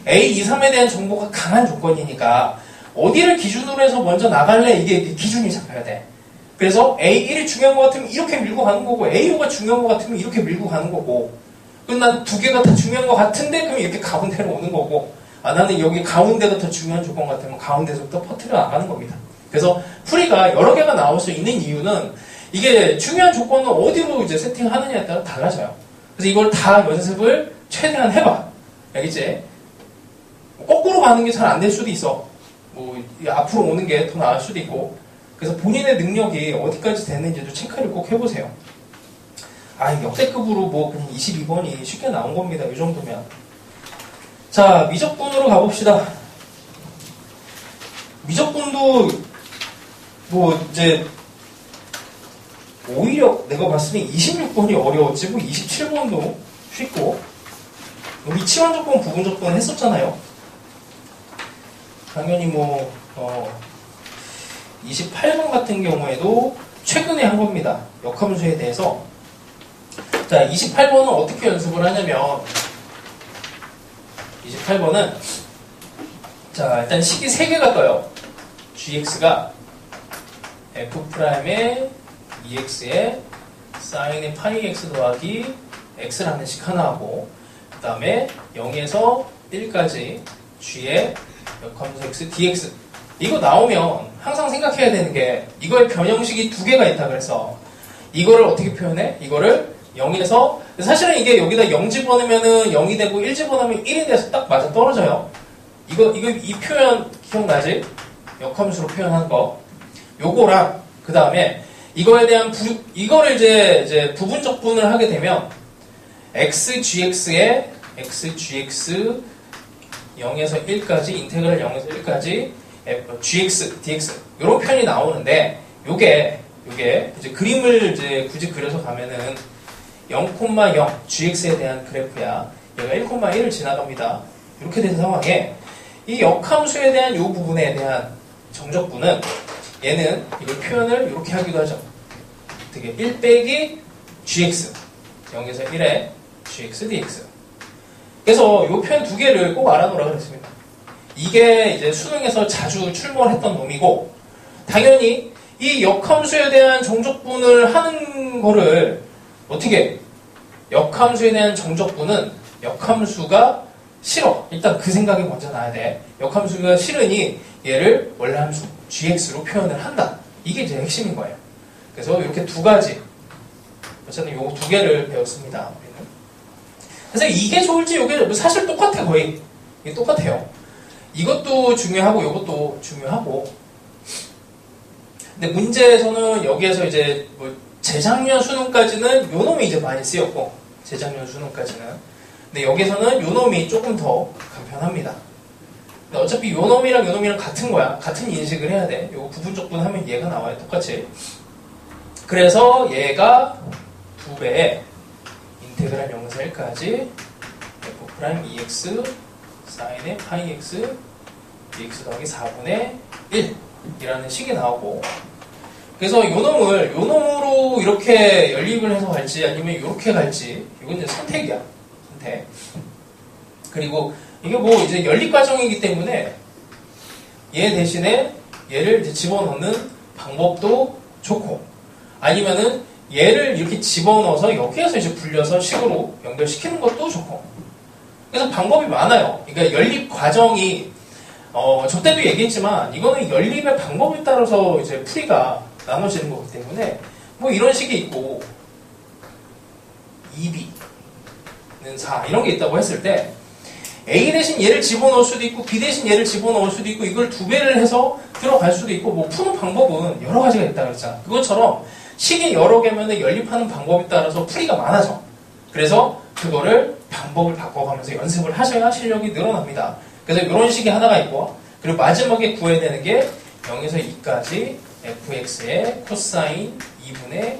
A23에 대한 정보가 강한 조건이니까 어디를 기준으로 해서 먼저 나갈래? 이게 기준이 잡혀야 돼. 그래서 A1이 중요한 것 같으면 이렇게 밀고 가는 거고 A5가 중요한 것 같으면 이렇게 밀고 가는 거고 그럼 난 두 개가 다 중요한 것 같은데 그럼 이렇게 가운데로 오는 거고 나는 여기 가운데가 더 중요한 조건 같으면 가운데서부터 퍼뜨려 나가는 겁니다. 그래서 풀이가 여러 개가 나올 수 있는 이유는 이게 중요한 조건은 어디로 이제 세팅하느냐에 따라 달라져요. 그래서 이걸 다 연습을 최대한 해봐. 알겠지? 거꾸로 가는 게 잘 안 될 수도 있어. 뭐 앞으로 오는 게 더 나을 수도 있고. 그래서 본인의 능력이 어디까지 됐는지도 체크를 꼭 해보세요. 역대급으로 뭐 그냥 22번이 쉽게 나온 겁니다. 이 정도면. 자, 미적분으로 가봅시다. 미적분도 뭐 이제 오히려 내가 봤을 때 26번이 어려웠지 뭐 27번도 쉽고 우리 치환조건, 부분조건 했었잖아요. 당연히 뭐 28번 같은 경우에도 최근에 한 겁니다. 역함수에 대해서. 자, 28번은 어떻게 연습을 하냐면 28번은 자, 일단 식이 3개가 떠요. gx가 f'의 2x에 sin의 파이 x 더하기 x라는 식 하나 하고 그 다음에 0에서 1까지 g의 역함수 x dx 이거 나오면 항상 생각해야 되는 게 이거의 변형식이 2개가 있다 그래서 이거를 어떻게 표현해? 이거를 0에서 사실은 이게 여기다 0 집어넣으면은 0이 되고 1 집어넣으면 1이 돼서 딱 맞아 떨어져요. 이 표현 기억나지? 역함수로 표현한 거. 요거랑 그 다음에 이거에 대한 이거를 이제 부분적분을 하게 되면 xgx에 xgx 0에서 1까지 인테그랄 0에서 1까지 gx dx 이런 표현이 나오는데 요게 이제 그림을 이제 굳이 그려서 가면은 0,0 gx에 대한 그래프야. 얘가 1,1을 지나갑니다. 이렇게 된 상황에 이 역함수에 대한 요 부분에 대한 정적분은 얘는 이걸 표현을 이렇게 하기도 하죠. 어떻게 1 빼기 gx 0에서 1에 gx dx 그래서 요 표현 2개를 꼭 알아놓으라 그랬습니다. 이게 이제 수능에서 자주 출몰했던 놈이고, 당연히 이 역함수에 대한 정적분을 하는 거를 어떻게, 역함수에 대한 정적분은 역함수가 싫어. 일단 그 생각이 먼저 나야 돼. 역함수가 싫으니 얘를 원래함수 gx로 표현을 한다. 이게 이제 핵심인 거예요. 그래서 이렇게 두 가지, 어쨌든 요거 두 개를 배웠습니다. 우리는. 그래서 이게 좋을지 이게 사실 똑같아. 거의 이게 똑같아요. 이것도 중요하고 이것도 중요하고. 근데 문제에서는 여기에서 이제 뭐 재작년 수능까지는 요 놈이 이제 많이 쓰였고, 재작년 수능까지는. 근데 여기서는 요 놈이 조금 더 간편합니다. 근데 어차피 요 놈이랑 요 놈이랑 같은 거야. 같은 인식을 해야 돼. 요거 부분적분 하면 얘가 나와요. 똑같이. 그래서 얘가 2배에 인테그랄 0에서 1까지 f'2x sin의 파이 x dx 더하기 4분의 1 이라는 식이 나오고, 그래서 요 놈으로 이렇게 연립을 해서 갈지 아니면 이렇게 갈지, 이건 이제 선택이야. 선택. 그리고 이게 뭐 이제 연립 과정이기 때문에 얘 대신에 얘를 이제 집어넣는 방법도 좋고, 아니면은 얘를 이렇게 집어넣어서 여기에서 이제 불려서 식으로 연결시키는 것도 좋고. 그래서 방법이 많아요. 그러니까 연립 과정이 저 때도 얘기했지만 이거는 연립의 방법에 따라서 이제 풀이가 나눠지는 거기 때문에 뭐 이런 식이 있고 2b는 4 이런 게 있다고 했을 때 A 대신 얘를 집어넣을 수도 있고 B 대신 얘를 집어넣을 수도 있고 이걸 2배를 해서 들어갈 수도 있고, 뭐 푸는 방법은 여러 가지가 있다고 했잖아. 그것처럼 식이 여러 개면 연립하는 방법에 따라서 풀이가 많아져. 그래서 그거를 방법을 바꿔가면서 연습을 하셔야 실력이 늘어납니다. 그래서 이런 식이 하나가 있고, 그리고 마지막에 구해야 되는 게 0에서 2까지 fx의 코사인 2분의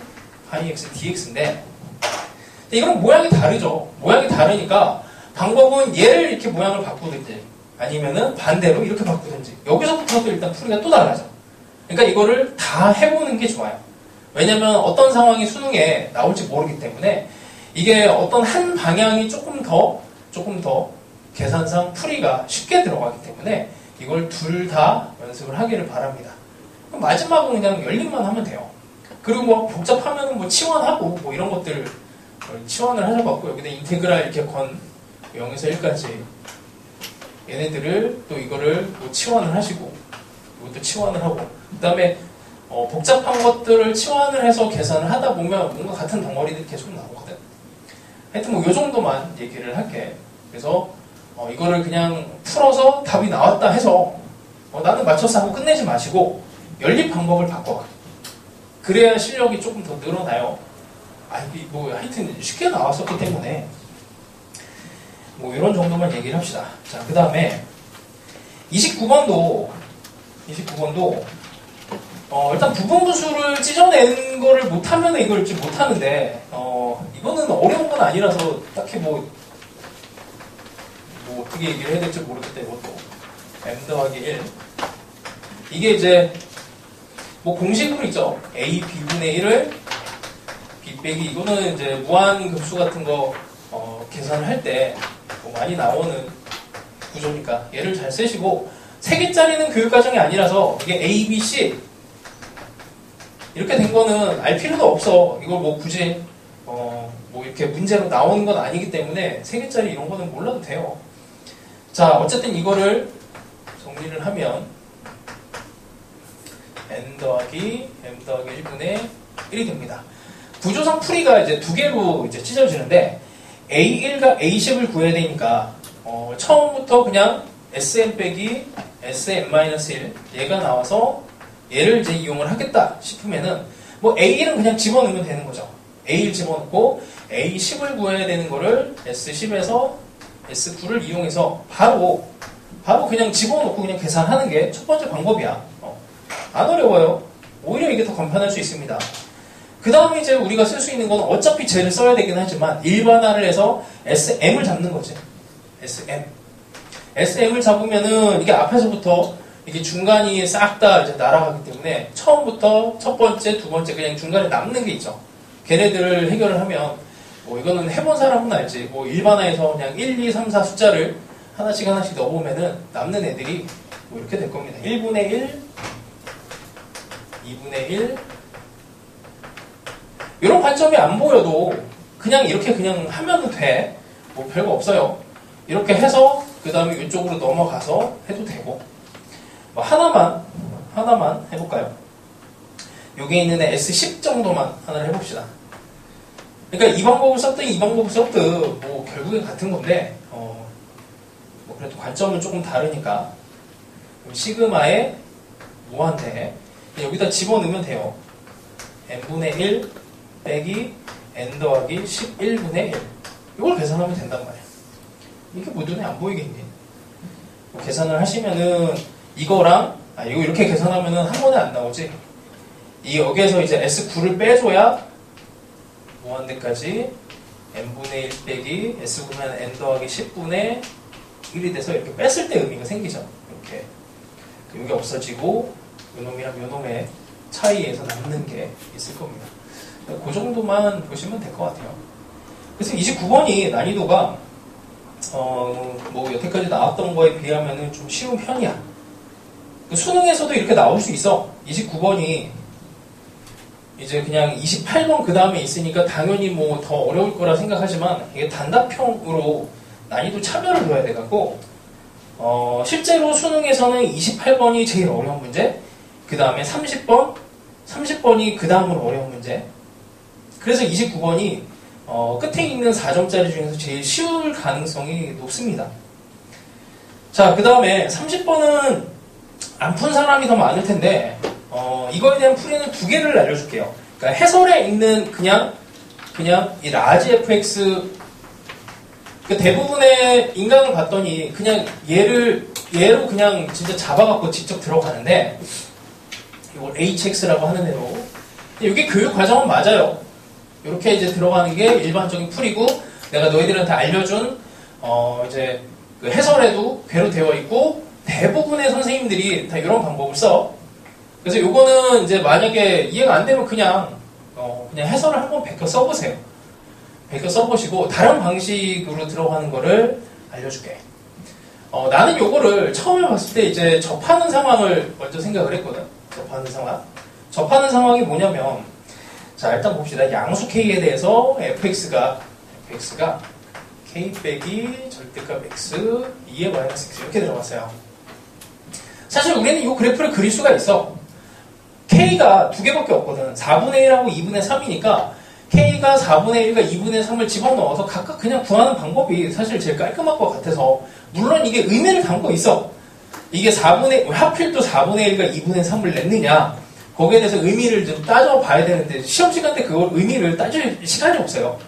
파이 x dx인데, 이거는 모양이 다르죠. 모양이 다르니까 방법은 얘를 이렇게 모양을 바꾸든지 아니면은 반대로 이렇게 바꾸든지, 여기서부터도 일단 풀이가 또 달라져. 그러니까 이거를 다 해보는 게 좋아요. 왜냐면 어떤 상황이 수능에 나올지 모르기 때문에 이게 어떤 한 방향이 조금 더 계산상 풀이가 쉽게 들어가기 때문에 이걸 둘 다 연습을 하기를 바랍니다. 그럼 마지막은 그냥 연립만 하면 돼요. 그리고 뭐 복잡하면은 뭐 치환하고 뭐 이런 것들 치환을 하셔갖고 여기다 인테그랄 이렇게 건 0에서 1까지 얘네들을 또 이거를 또 치환을 하시고 이것도 치환을 하고, 그 다음에 복잡한 것들을 치환을 해서 계산을 하다 보면 뭔가 같은 덩어리들이 계속 나오거든. 하여튼 뭐 요 정도만 얘기를 할게. 그래서 이거를 그냥 풀어서 답이 나왔다 해서 나는 맞췄어 하고 끝내지 마시고 연립 방법을 바꿔봐. 그래야 실력이 조금 더 늘어나요. 뭐 하여튼 쉽게 나왔었기 때문에 뭐 이런 정도만 얘기를 합시다. 자, 그 다음에 29번도 일단 부분분수를 찢어내는 거를 못하면 이걸 좀 못하는데, 이거는 어려운 건 아니라서 딱히 뭐 어떻게 얘기를 해야 될지 모르겠다. 이것도 m 더하기 1 이게 이제 뭐 공식으로 있죠. a b분의 1을 b 빼기, 이거는 이제 무한급수 같은 거 계산을 할 때 뭐 많이 나오는 구조니까 얘를 잘 쓰시고, 3개짜리는 교육과정이 아니라서 이게 a, b, c 이렇게 된 거는 알 필요도 없어. 이걸 뭐 굳이 뭐 이렇게 문제로 나오는 건 아니기 때문에 3개짜리 이런 거는 몰라도 돼요. 자, 어쨌든 이거를 정리를 하면 n 더하기 m 더하기 1분의 1이 됩니다. 구조상 풀이가 이제 두 개로 이제 찢어지는데, A1과 A10을 구해야 되니까 처음부터 그냥 Sm 빼기 Sm-1 얘가 나와서 얘를 이제 이용을 하겠다 싶으면은 뭐 A1은 그냥 집어넣으면 되는 거죠. A1 집어넣고 A10을 구해야 되는 거를 S10에서 S9를 이용해서 바로 그냥 집어넣고 그냥 계산하는 게 첫 번째 방법이야. 안 어려워요. 오히려 이게 더 간편할 수 있습니다. 그 다음에 이제 우리가 쓸 수 있는 건 어차피 쟤를 써야 되긴 하지만 일반화를 해서 SM을 잡는 거지. SM을 잡으면은 이게 앞에서부터 이게 중간이 싹 다 이제 날아가기 때문에 처음부터 첫 번째, 두 번째 그냥 중간에 남는 게 있죠. 걔네들을 해결을 하면 뭐 이거는 해본 사람은 알지. 뭐 일반화해서 그냥 1, 2, 3, 4 숫자를 하나씩 넣어보면은 남는 애들이 뭐 이렇게 될 겁니다. 1분의 1, 2분의 1. 이런 관점이 안 보여도 그냥 이렇게 그냥 하면 돼. 뭐 별거 없어요. 이렇게 해서 그 다음에 이쪽으로 넘어가서 해도 되고. 뭐 하나만 해볼까요? 여기에 있는 애 S10 정도만 하나를 해봅시다. 그러니까 이 방법을 썼든 이 방법을 썼든 뭐 결국엔 같은 건데 뭐 그래도 관점은 조금 다르니까 시그마의 무한대 여기다 집어넣으면 돼요. n분의 1 빼기 n 더하기 11분의 1 이걸 계산하면 된단 말이야. 이게 뭐 눈에 안 보이겠니? 계산을 하시면은 이거랑 이거 이렇게 계산하면은 한 번에 안 나오지. 이 여기에서 이제 S9를 빼줘야 무한대까지 n분의 1 빼기 S 구면 n 더하기 10분의 1이 돼서 이렇게 뺐을 때 의미가 생기죠. 이렇게 여기 없어지고 요놈이랑 요놈의 차이에서 남는 게 있을 겁니다. 그 정도만 보시면 될 것 같아요. 그래서 29번이 난이도가 뭐 여태까지 나왔던 거에 비하면은 좀 쉬운 편이야. 수능에서도 이렇게 나올 수 있어. 29번이 이제 그냥 28번 그 다음에 있으니까 당연히 뭐 더 어려울 거라 생각하지만 이게 단답형으로 난이도 차별을 둬야 돼갖고 실제로 수능에서는 28번이 제일 어려운 문제, 그 다음에 30번이 그 다음으로 어려운 문제. 그래서 29번이 끝에 있는 4점짜리 중에서 제일 쉬울 가능성이 높습니다. 자, 그 다음에 30번은 안 푼 사람이 더 많을 텐데 이거에 대한 풀이는 두 개를 알려줄게요. 그러니까 해설에 있는 그냥 이 라지 fx 대부분의 인강을 봤더니 그냥 얘로 그냥 진짜 잡아갖고 직접 들어가는데 이걸 hx라고 하는 애로 이게 교육 과정은 맞아요. 이렇게 이제 들어가는 게 일반적인 풀이고 내가 너희들한테 알려준 이제 그 해설에도 괴로 되어 있고 대부분의 선생님들이 다 이런 방법을 써. 그래서 요거는 이제 만약에 이해가 안 되면 그냥 해설을 한번 베껴 써보세요. 베껴 써보시고 다른 방식으로 들어가는 거를 알려줄게. 나는 요거를 처음에 봤을 때 이제 접하는 상황을 먼저 생각을 했거든. 접하는 상황이 뭐냐면 자 일단 봅시다. 양수 k에 대해서 fx가 k 빼기 절대값 x 2의 마이너스 x 이렇게 들어갔어요. 사실 우리는 이 그래프를 그릴 수가 있어. K가 두 개밖에 없거든. 4분의 1하고 2분의 3이니까 K가 4분의 1과 2분의 3을 집어넣어서 각각 그냥 구하는 방법이 사실 제일 깔끔할 것 같아서 물론 이게 의미를 담고 있어. 이게 하필 또 4분의 1과 2분의 3을 냈느냐 거기에 대해서 의미를 좀 따져봐야 되는데 시험 시간 때 그걸 의미를 따질 시간이 없어요.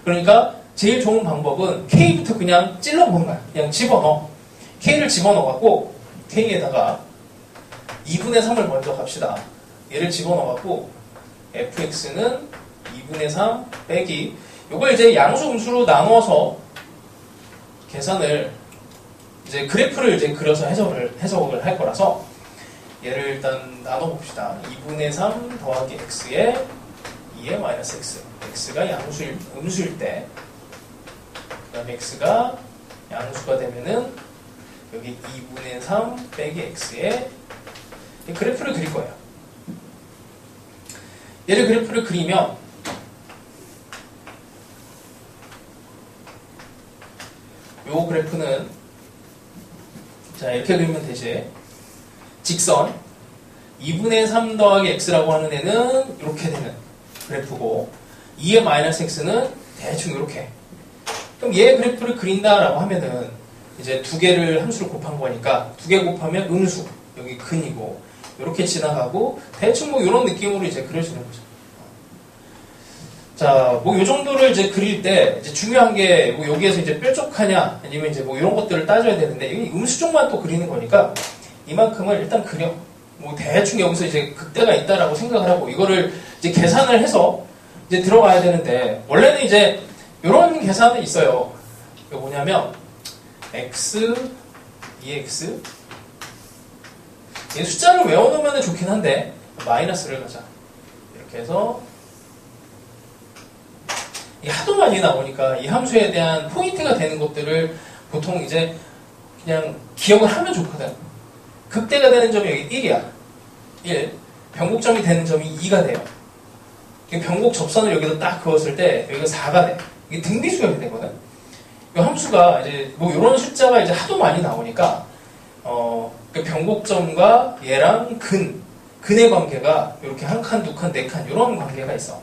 그러니까 제일 좋은 방법은 K부터 그냥 찔러보는 거야. 그냥 집어넣어. K를 집어넣어갖고 K에다가 2분의 3을 먼저 갑시다. 얘를 집어넣어갖고 fx는 2분의 3 빼기 요걸 이제 양수 음수로 나누어서 계산을 이제 그래프를 이제 그려서 해석을 할 거라서 얘를 일단 나눠봅시다. 2분의 3 더하기 x에 2의 마이너스 x x가 음수일 때 그 다음에 x가 양수가 되면은 여기 2분의 3 빼기 x에 그래프를 그릴 거예요. 얘를 그래프를 그리면 요 그래프는 자 이렇게 그리면 되지. 직선 2분의 3 더하기 x라고 하는 애는 이렇게 되는 그래프고 2의 마이너스 x는 대충 이렇게. 그럼 얘 그래프를 그린다라고 하면은 이제 두 개를 함수를 곱한 거니까 두 개 곱하면 음수 여기 근이고 이렇게 지나가고 대충 뭐 이런 느낌으로 이제 그려지는 거죠. 자, 뭐 이 정도를 이제 그릴 때 이제 중요한 게 뭐 여기에서 이제 뾰족하냐 아니면 이제 뭐 이런 것들을 따져야 되는데 이 음수 쪽만 또 그리는 거니까 이만큼을 일단 그려. 뭐 대충 여기서 이제 극대가 있다라고 생각을 하고 이거를 이제 계산을 해서 이제 들어가야 되는데 원래는 이제 이런 계산이 있어요. 이게 뭐냐면 x, 2x 이 숫자를 외워놓으면 좋긴 한데 마이너스를 가자. 이렇게 해서 이게 하도 많이 나오니까 이 함수에 대한 포인트가 되는 것들을 보통 이제 그냥 기억을 하면 좋거든. 극대가 되는 점이 여기 1이야. 1. 변곡점이 되는 점이 2가 돼요. 변곡 접선을 여기다 딱 그었을 때 여기가 4가 돼. 이게 등비수열이 되거든. 이 함수가 이제 뭐 이런 숫자가 이제 하도 많이 나오니까 그 변곡점과 얘랑 근의 관계가 이렇게 한 칸, 두 칸, 네 칸 이런 관계가 있어.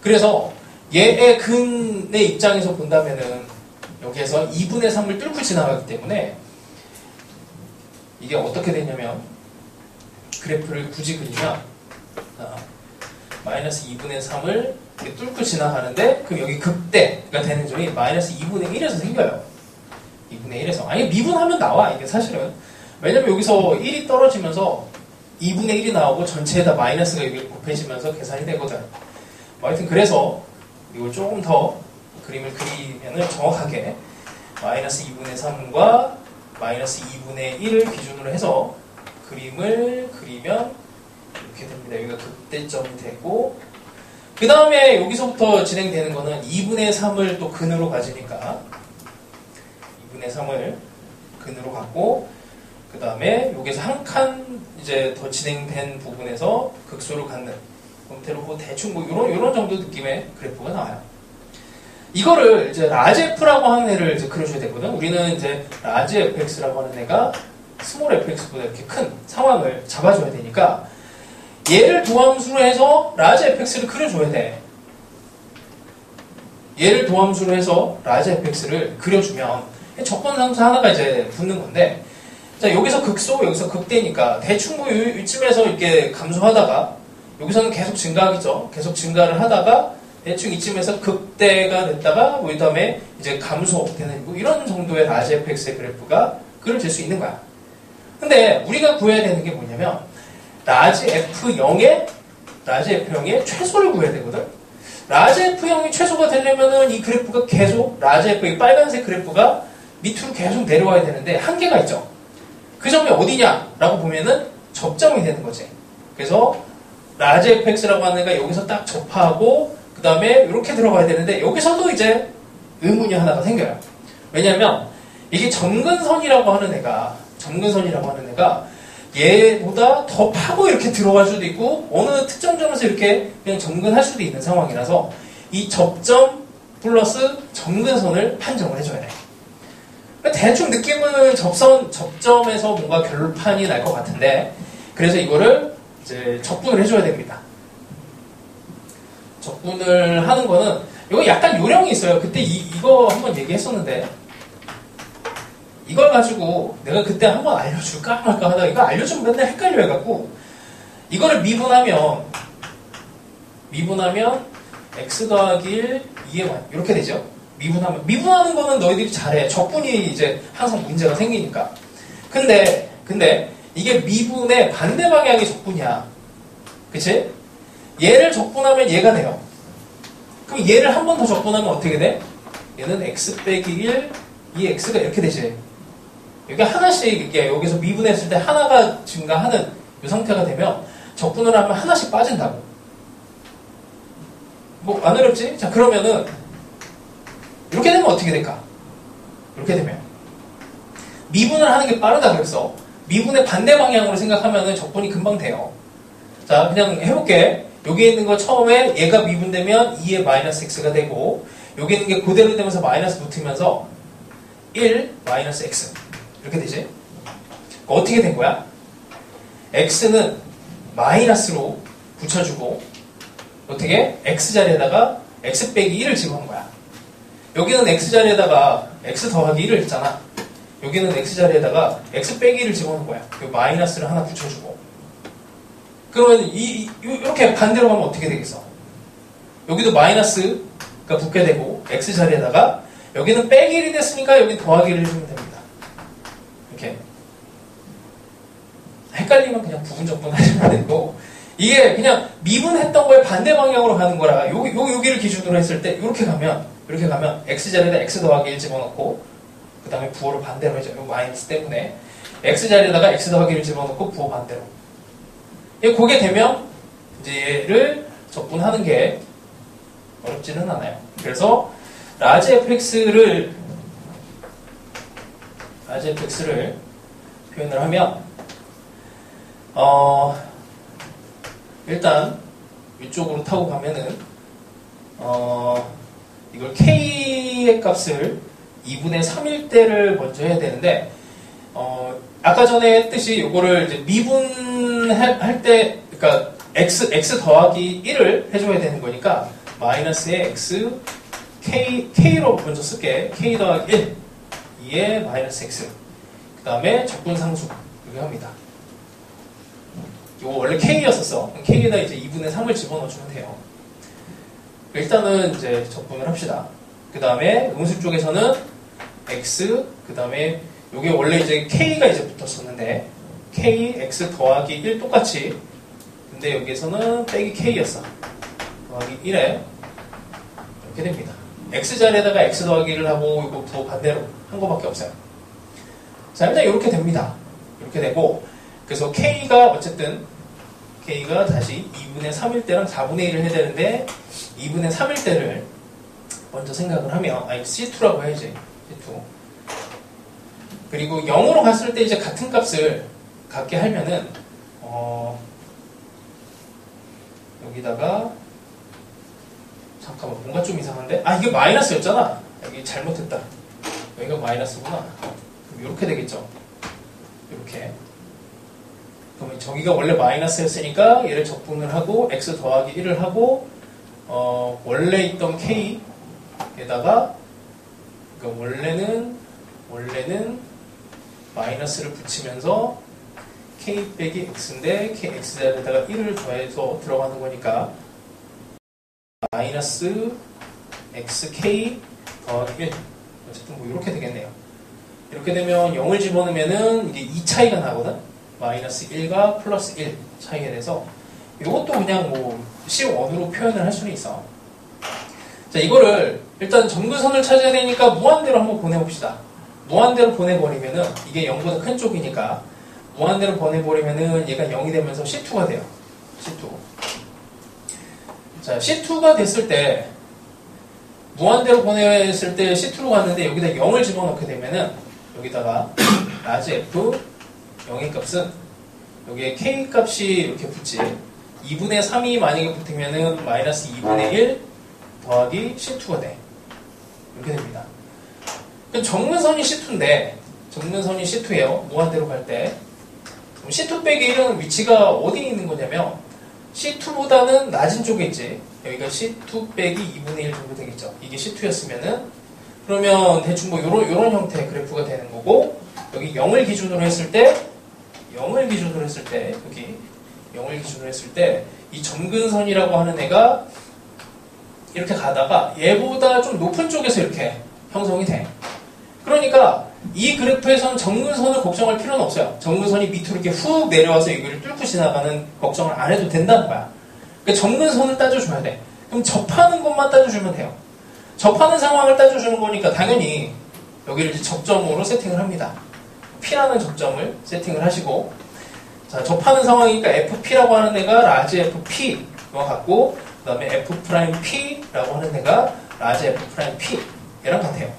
그래서 얘의 근의 입장에서 본다면은 여기에서 2분의 3을 뚫고 지나가기 때문에 이게 어떻게 되냐면 그래프를 굳이 그리면 마이너스 2분의 3을 뚫고 지나가는데 그럼 여기 극대가 되는 점이 마이너스 2분의 1에서 생겨요. 2분의 1에서. 아니 미분하면 나와 이게 사실은. 왜냐면 여기서 1이 떨어지면서 2분의 1이 나오고 전체에다 마이너스가 여기 곱해지면서 계산이 되거든. 뭐 하여튼 그래서 이걸 조금 더 그림을 그리면은 정확하게 마이너스 2분의 3과 마이너스 2분의 1을 기준으로 해서 그림을 그리면 이렇게 됩니다. 여기가 극대점이 되고 그 다음에 여기서부터 진행되는 거는 2분의 3을 또 근으로 가지니까 2분의 3을 근으로 갖고 그 다음에 여기서 한 칸 이제 더 진행된 부분에서 극소를 갖는 형태로 뭐 대충 뭐 이런 정도 느낌의 그래프가 나와요. 이거를 이제 라지 F라고 하는 애를 이제 그려줘야 되거든. 우리는 이제 라지 fx라고 하는 애가 스몰 fx보다 이렇게 큰 상황을 잡아줘야 되니까 얘를 도함수로 해서 라지 fx를 그려줘야 돼. 얘를 도함수로 해서 라지 fx를 그려주면 적분함수 하나가 이제 붙는 건데 자 여기서 극소 여기서 극대니까 대충 뭐 이쯤에서 이렇게 감소하다가 여기서는 계속 증가하겠죠. 계속 증가를 하다가 대충 이쯤에서 극대가 됐다가 뭐 이 다음에 이제 감소되는 뭐 이런 정도의 라지 fx의 그래프가 그려질 수 있는 거야. 근데 우리가 구해야 되는 게 뭐냐면 라지 F0의 최소를 구해야 되거든. 라지 F0이 최소가 되려면은 이 그래프가 계속 라지 F 이 빨간색 그래프가 밑으로 계속 내려와야 되는데 한계가 있죠. 그 점이 어디냐라고 보면은 접점이 되는 거지. 그래서 라지 fx라고 하는 애가 여기서 딱 접하고 그 다음에 이렇게 들어가야 되는데 여기서도 이제 의문이 하나가 생겨요. 왜냐하면 이게 점근선이라고 하는 애가 얘보다 더 파고 이렇게 들어갈 수도 있고 어느 특정 점에서 이렇게 그냥 점근할 수도 있는 상황이라서 이 접점 플러스 점근선을 판정을 해줘야 돼. 대충 느낌은 접점에서 뭔가 결판이 날 것 같은데 그래서 이거를 이제 적분을 해줘야 됩니다. 적분을 하는 거는 이거 약간 요령이 있어요. 그때 이거 한번 얘기했었는데 이걸 가지고 내가 그때 한번 알려줄까 말까 하다가 이거 알려주면 맨날 헷갈려 해갖고 이거를 미분하면 x 더하기 1 2의 y 이렇게 되죠. 미분하는 거는 너희들이 잘해. 적분이 이제 항상 문제가 생기니까. 근데 이게 미분의 반대 방향이 적분이야. 그치? 얘를 적분하면 얘가 돼요. 그럼 얘를 한 번 더 적분하면 어떻게 돼? 얘는 x 빼기 1, 이 x가 이렇게 되지. 여기 하나씩 이게 여기서 미분했을 때 하나가 증가하는 이 상태가 되면 적분을 하면 하나씩 빠진다고. 뭐 안 어렵지? 자 그러면은 이렇게 되면 어떻게 될까? 이렇게 되면 미분을 하는 게 빠르다 그랬어. 미분의 반대 방향으로 생각하면 적분이 금방 돼요. 자 그냥 해볼게. 여기 있는 거 처음에 얘가 미분되면 2의 마이너스 x가 되고 여기 있는 게 그대로 되면서 마이너스 붙으면서 1 마이너스 x 이렇게 되지. 어떻게 된 거야? x는 마이너스로 붙여주고 어떻게? x 자리에다가 x 빼기 1을 집어넣은 거야. 여기는 x 자리에다가 x 더하기 1을 했잖아. 여기는 x 자리에다가 x 빼기 1을 집어넣은 거야. 이 마이너스를 하나 붙여주고. 그러면 이렇게 반대로 가면 어떻게 되겠어? 여기도 마이너스가 붙게 되고 x 자리에다가 여기는 빼기 1이 됐으니까 여기 더하기 1을 해주면 됩니다. 이렇게. 헷갈리면 그냥 부분적분 하시면 되고 이게 그냥 미분했던 거에 반대 방향으로 가는 거라 여기를 기준으로 했을 때 이렇게 가면 x 자리에다 x 더하기 1 집어넣고 그 다음에 부호를 반대로 해줘요. 마이너스 때문에 x 자리에다가 x 더하기 1 집어넣고 부호 반대로. 그게 되면 이제 얘를 적분하는 게 어렵지는 않아요. 그래서 라지 fx를 라지 fx를 표현을 하면 일단 위쪽으로 타고 가면은 이걸 k의 값을 2분의 3일 때를 먼저 해야 되는데 아까 전에 했듯이 이거를 이제 미분할 때 그러니까 x 더하기 1을 해줘야 되는 거니까 마이너스의 x k로 먼저 쓸게. k 더하기 1 2의 마이너스 x 그 다음에 적분상수 이렇게 합니다. 이거 원래 k였었어. k에다 이제 2분의 3을 집어넣어주면 돼요. 일단은 이제 적분을 합시다. 그 다음에 음수 쪽에서는 x 그 다음에 요게 원래 이제 k가 이제 붙었었는데 k x 더하기 1 똑같이 근데 여기에서는 빼기 k였어. 더하기 1에 이렇게 됩니다. x 자리에다가 x 더하기 1을 하고 이거 더 반대로 한 거밖에 없어요. 자 일단 이렇게 됩니다. 이렇게 되고 그래서 k가 어쨌든 k가 다시 2분의 3일 때랑 4분의 1을 해야 되는데 2분의 3일 때를 먼저 생각을 하면 아니 C2라고 해야지. C2. 그리고 0으로 갔을 때 이제 같은 값을 갖게 하면은 여기다가 잠깐만 뭔가 좀 이상한데? 아 이게 마이너스였잖아. 여기 잘못했다. 여기가 마이너스구나. 그럼 이렇게 되겠죠. 이렇게. 그러면 저기가 원래 마이너스였으니까 얘를 적분을 하고 x 더하기 1을 하고 원래 있던 k에다가 그러니까 원래는 마이너스를 붙이면서 k 빼기 x인데 x 자리에다가 1을 더해서 들어가는 거니까 마이너스 xk 더하기 1 어쨌든 뭐 이렇게 되겠네요. 이렇게 되면 0을 집어넣으면은 이게 2 차이가 나거든. 마이너스 1과 플러스 1 차이가 돼서 이것도 그냥 뭐 C1으로 표현을 할 수는 있어. 자 이거를 일단 점근선을 찾아야 되니까 무한대로 한번 보내봅시다. 무한대로 보내버리면은 이게 0보다 큰 쪽이니까 무한대로 보내버리면은 얘가 0이 되면서 C2가 돼요. C2. 자 C2가 됐을 때 무한대로 보냈을 때 C2로 갔는데 여기다 0을 집어넣게 되면은 여기다가 라지 F 0의 값은 여기에 K 값이 이렇게 붙지 2분의 3이 만약에 붙으면은 마이너스 2분의 1 더하기 C2가 돼. 이렇게 됩니다. 정근선이 C2인데 정근선이 C2예요. 무한대로 갈 때 그럼 C2 빼기 1은 위치가 어디에 있는 거냐면 C2보다는 낮은 쪽에 있지. 여기가 C2 빼기 2분의 1 정도 되겠죠. 이게 C2였으면은 그러면 대충 뭐 요런 형태의 그래프가 되는 거고 여기 0을 기준으로 했을 때 여기 0을 기준으로 했을 때 이 점근선이라고 하는 애가 이렇게 가다가 얘보다 좀 높은 쪽에서 이렇게 형성이 돼. 그러니까 이 그래프에서는 점근선을 걱정할 필요는 없어요. 점근선이 밑으로 이렇게 훅 내려와서 이거를 뚫고 지나가는 걱정을 안 해도 된다는 거야. 그러니까 점근선을 따져줘야 돼. 그럼 접하는 것만 따져주면 돼요. 접하는 상황을 따져주는 거니까 당연히 여기를 이제 접점으로 세팅을 합니다. P라는 접점을 세팅을 하시고 자 접하는 상황이니까 FP라고 하는 애가 라지 FP와 같고 그 다음에 F'P라고 하는 애가 라지 F'P 얘랑 같아요.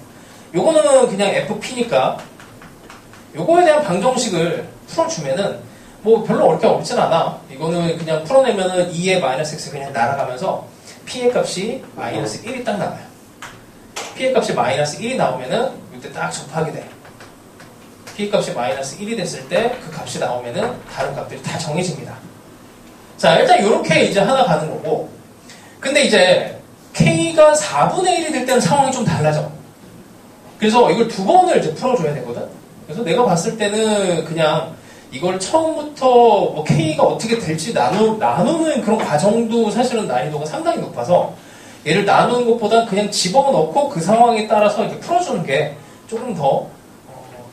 요거는 그냥 FP니까 요거에 대한 방정식을 풀어주면은 뭐 별로 어렵진 않아. 이거는 그냥 풀어내면은 2의 마이너스 x 그냥 날아가면서 P의 값이 마이너스 1이 딱 나와요. P의 값이 마이너스 1이 나오면은 이때 딱 접하게 돼. P의 값이 마이너스 1이 됐을 때 그 값이 나오면은 다른 값들이 다 정해집니다. 자, 일단 이렇게 이제 하나 가는 거고. 근데 이제 K가 4분의 1이 될 때는 상황이 좀 달라져. 그래서 이걸 두 번을 이제 풀어줘야 되거든. 그래서 내가 봤을 때는 그냥 이걸 처음부터 뭐 K가 어떻게 될지 나누는 그런 과정도 사실은 난이도가 상당히 높아서 얘를 나누는 것보다 그냥 집어넣고 그 상황에 따라서 이렇게 풀어주는 게 조금 더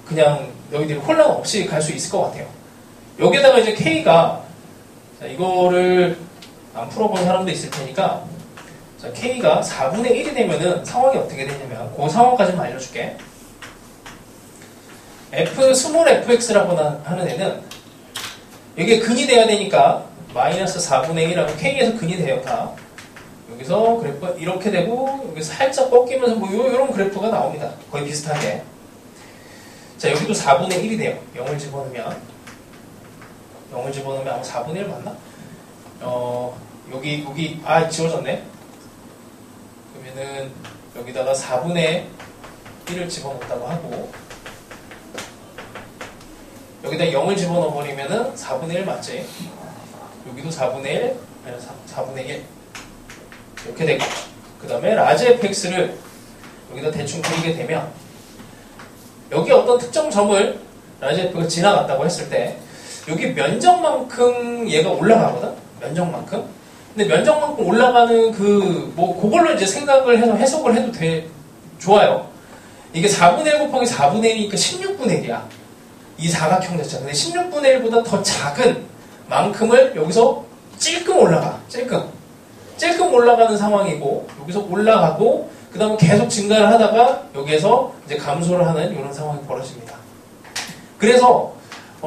그냥 너희들이 혼란 없이 갈 수 있을 것 같아요. 여기에다가 이제 K가 자, 이거를 안 풀어본 사람도 있을 테니까 자, K가 4분의 1이 되면은 상황이 어떻게 되냐면 그 상황까지만 알려줄게. F 스몰 fx라고 하는 애는 여기에 근이 돼야 되니까 마이너스 4분의 1하고 K에서 근이 돼요 다. 여기서 그래프가 이렇게 되고 여기 살짝 꺾이면서 뭐 요런 그래프가 나옵니다. 거의 비슷하게. 자, 여기도 4분의 1이 돼요. 0을 집어넣으면 아마 4분의 1 맞나? 여기, 지워졌네? 그러면은, 여기다가 4분의 1을 집어넣었다고 하고, 여기다 0을 집어넣어버리면은 4분의 1 맞지? 여기도 4분의 1, 아니 4분의 1. 이렇게 되고, 그 다음에 라지 fx를 여기다 대충 그리게 되면, 여기 어떤 특정 점을 라지 f가 지나갔다고 했을 때, 여기 면적만큼 얘가 올라가거든? 면적만큼? 근데 면적만큼 올라가는 그걸로 이제 생각을 해서 해석을 해도 좋아요. 이게 4분의 1 곱하기 4분의 1이니까 16분의 1이야. 이 사각형 자체가. 근데 16분의 1보다 더 작은 만큼을 여기서 찔끔 올라가. 찔끔 올라가는 상황이고, 여기서 올라가고, 그 다음에 계속 증가를 하다가, 여기에서 이제 감소를 하는 이런 상황이 벌어집니다. 그래서,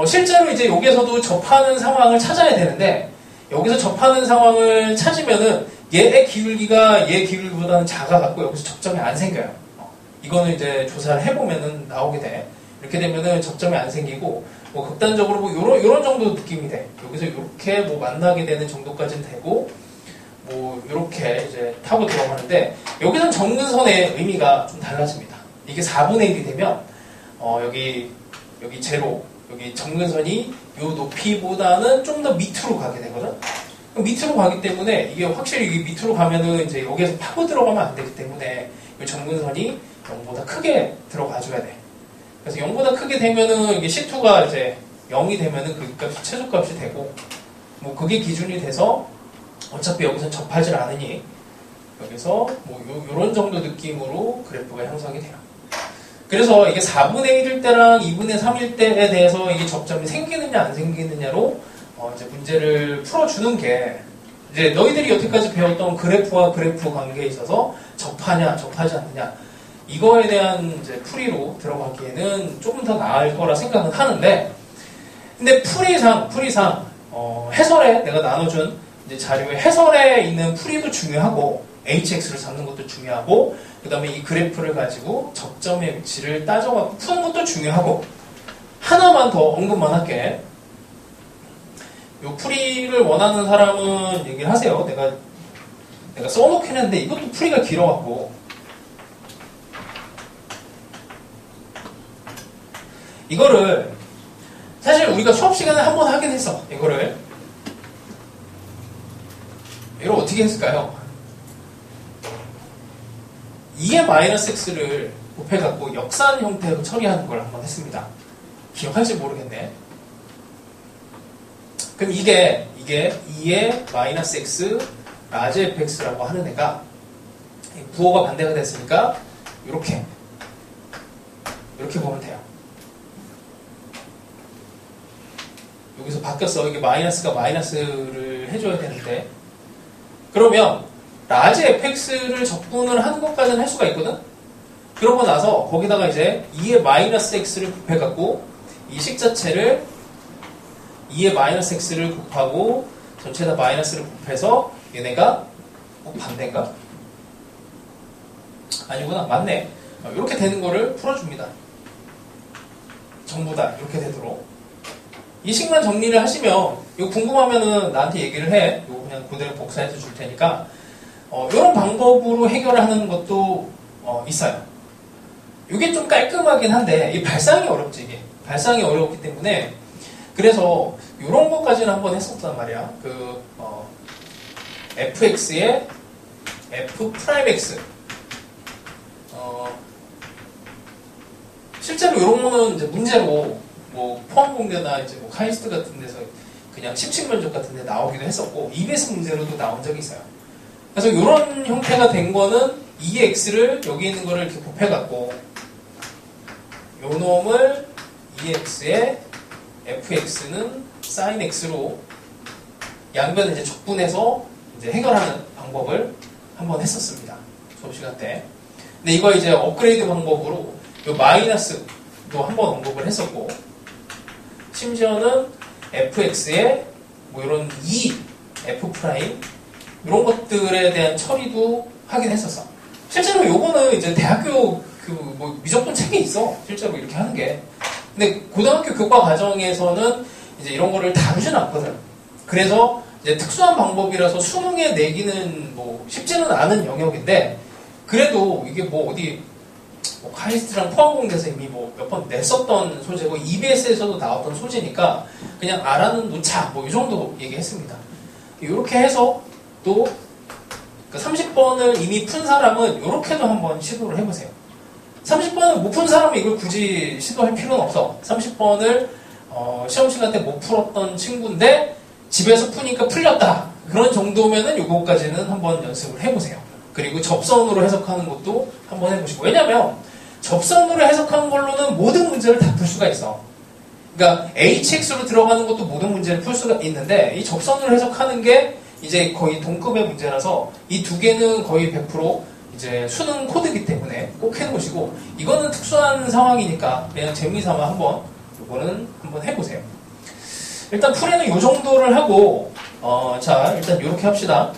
실제로 이제 여기에서도 접하는 상황을 찾아야 되는데, 여기서 접하는 상황을 찾으면은, 얘의 기울기가 얘 기울기보다는 작아갖고, 여기서 접점이 안 생겨요. 이거는 이제 조사를 해보면은 나오게 돼. 이렇게 되면은 접점이 안 생기고, 극단적으로 요런 정도 느낌이 돼. 여기서 이렇게 만나게 되는 정도까지는 되고, 이렇게 이제 타고 들어가는데, 여기는 정근선의 의미가 좀 달라집니다. 이게 4분의 1이 되면, 여기 제로, 여기 정근선이 요 높이보다는 좀 더 밑으로 가게 되거든? 밑으로 가기 때문에, 이게 확실히 여기 밑으로 가면은 이제 여기에서 파고 들어가면 안 되기 때문에, 이 정근선이 0보다 크게 들어가줘야 돼. 그래서 0보다 크게 되면은 이게 C2가 이제 0이 되면은 그 값이 최소값이 되고, 그게 기준이 돼서 어차피 여기서 접하질 않으니 여기서 요런 정도 느낌으로 그래프가 형성이 돼요. 그래서 이게 4분의 1일 때랑 2분의 3일 때에 대해서 이게 접점이 생기느냐 안 생기느냐로 이제 문제를 풀어주는 게 이제 너희들이 여태까지 배웠던 그래프와 그래프 관계에 있어서 접하냐 접하지 않느냐 이거에 대한 이제 풀이로 들어가기에는 조금 더 나을 거라 생각은 하는데, 근데 풀이상 해설에 내가 나눠준 이제 자료의 해설에 있는 풀이도 중요하고 hx를 잡는 것도 중요하고, 그 다음에 이 그래프를 가지고 접점의 위치를 따져갖고 푸는 것도 중요하고, 하나만 더 언급만 할게. 요 풀이를 원하는 사람은 얘기를 하세요. 내가 써놓긴 했는데 이것도 풀이가 길어갖고, 이거를 사실 우리가 수업 시간에 한 번 하긴 했어. 이거를 어떻게 했을까요? 2의 마이너스 x를 곱해갖고 역산 형태로 처리하는 걸 한번 했습니다. 기억할지 모르겠네. 그럼 이게 2의 마이너스 x 라지 fx라고 하는 애가 부호가 반대가 됐으니까 이렇게 보면 돼요. 여기서 바뀌었어. 이게 마이너스가 마이너스를 해줘야 되는데, 그러면 라지 fx를 적분을 하는 것까지는 할 수가 있거든? 그러고 나서 거기다가 이제 2의 마이너스 x를 곱해갖고 이 식 자체를 2의 마이너스 x를 곱하고 전체다 마이너스를 곱해서 얘네가 반대인가? 아니구나. 맞네. 이렇게 되는 거를 풀어줍니다. 전부 다 이렇게 되도록. 이 식만 정리를 하시면, 이거 궁금하면은 나한테 얘기를 해. 이거 그냥 그대로 복사해서 줄 테니까, 이런 방법으로 해결을 하는 것도, 있어요. 이게 좀 깔끔하긴 한데, 이 발상이 어렵지, 이게. 발상이 어렵기 때문에, 그래서, 이런 것까지는 한번 했었단 말이야. fx의 f'x. 실제로 이런 거는 이제 문제로, 포항공대나 이제 카이스트 같은 데서 그냥 심층 면접 같은 데 나오기도 했었고, EBS 문제로도 나온 적이 있어요. 그래서 이런 형태가 된 거는 2x를 여기 있는 거를 이렇게 곱해갖고, 요 놈을 2x에 fx는 sin x로 양변을 이제 적분해서 이제 해결하는 방법을 한번 했었습니다. 수업 시간 때. 근데 이거 이제 업그레이드 방법으로 요 마이너스도 한번 언급을 했었고, 심지어는 fx에 이런 f 프라임 이런 것들에 대한 처리도 하긴 했었어. 실제로 요거는 이제 대학교 미적분 책에 있어. 실제로 이렇게 하는 게 근데 고등학교 교과 과정에서는 이제 이런 거를 다루진 않거든. 그래서 이제 특수한 방법이라서 수능에 내기는 뭐 쉽지는 않은 영역인데, 그래도 이게 뭐 어디 뭐 카이스트랑 포항공대에서 이미 뭐 몇 번 냈었던 소재고 EBS에서도 나왔던 소재니까 그냥 알아는 놓자 뭐 이 정도 얘기했습니다. 이렇게 해서 또 30번을 이미 푼 사람은 이렇게도 한번 시도를 해보세요. 30번을 못 푼 사람은 이걸 굳이 시도할 필요는 없어. 30번을 시험 시간 때 못 풀었던 친구인데 집에서 푸니까 풀렸다. 그런 정도면은 요거까지는 한번 연습을 해보세요. 그리고 접선으로 해석하는 것도 한번 해보시고. 왜냐면 접선으로 해석하는 걸로는 모든 문제를 다 풀 수가 있어. 그러니까 HX로 들어가는 것도 모든 문제를 풀 수가 있는데, 이 접선으로 해석하는 게 이제 거의 동급의 문제라서 이 두 개는 거의 100% 이제 수능 코드이기 때문에 꼭 해놓으시고, 이거는 특수한 상황이니까 그냥 재미삼아 한번 이거는 한번 해보세요. 일단 풀이는 이 정도를 하고 자 일단 이렇게 합시다.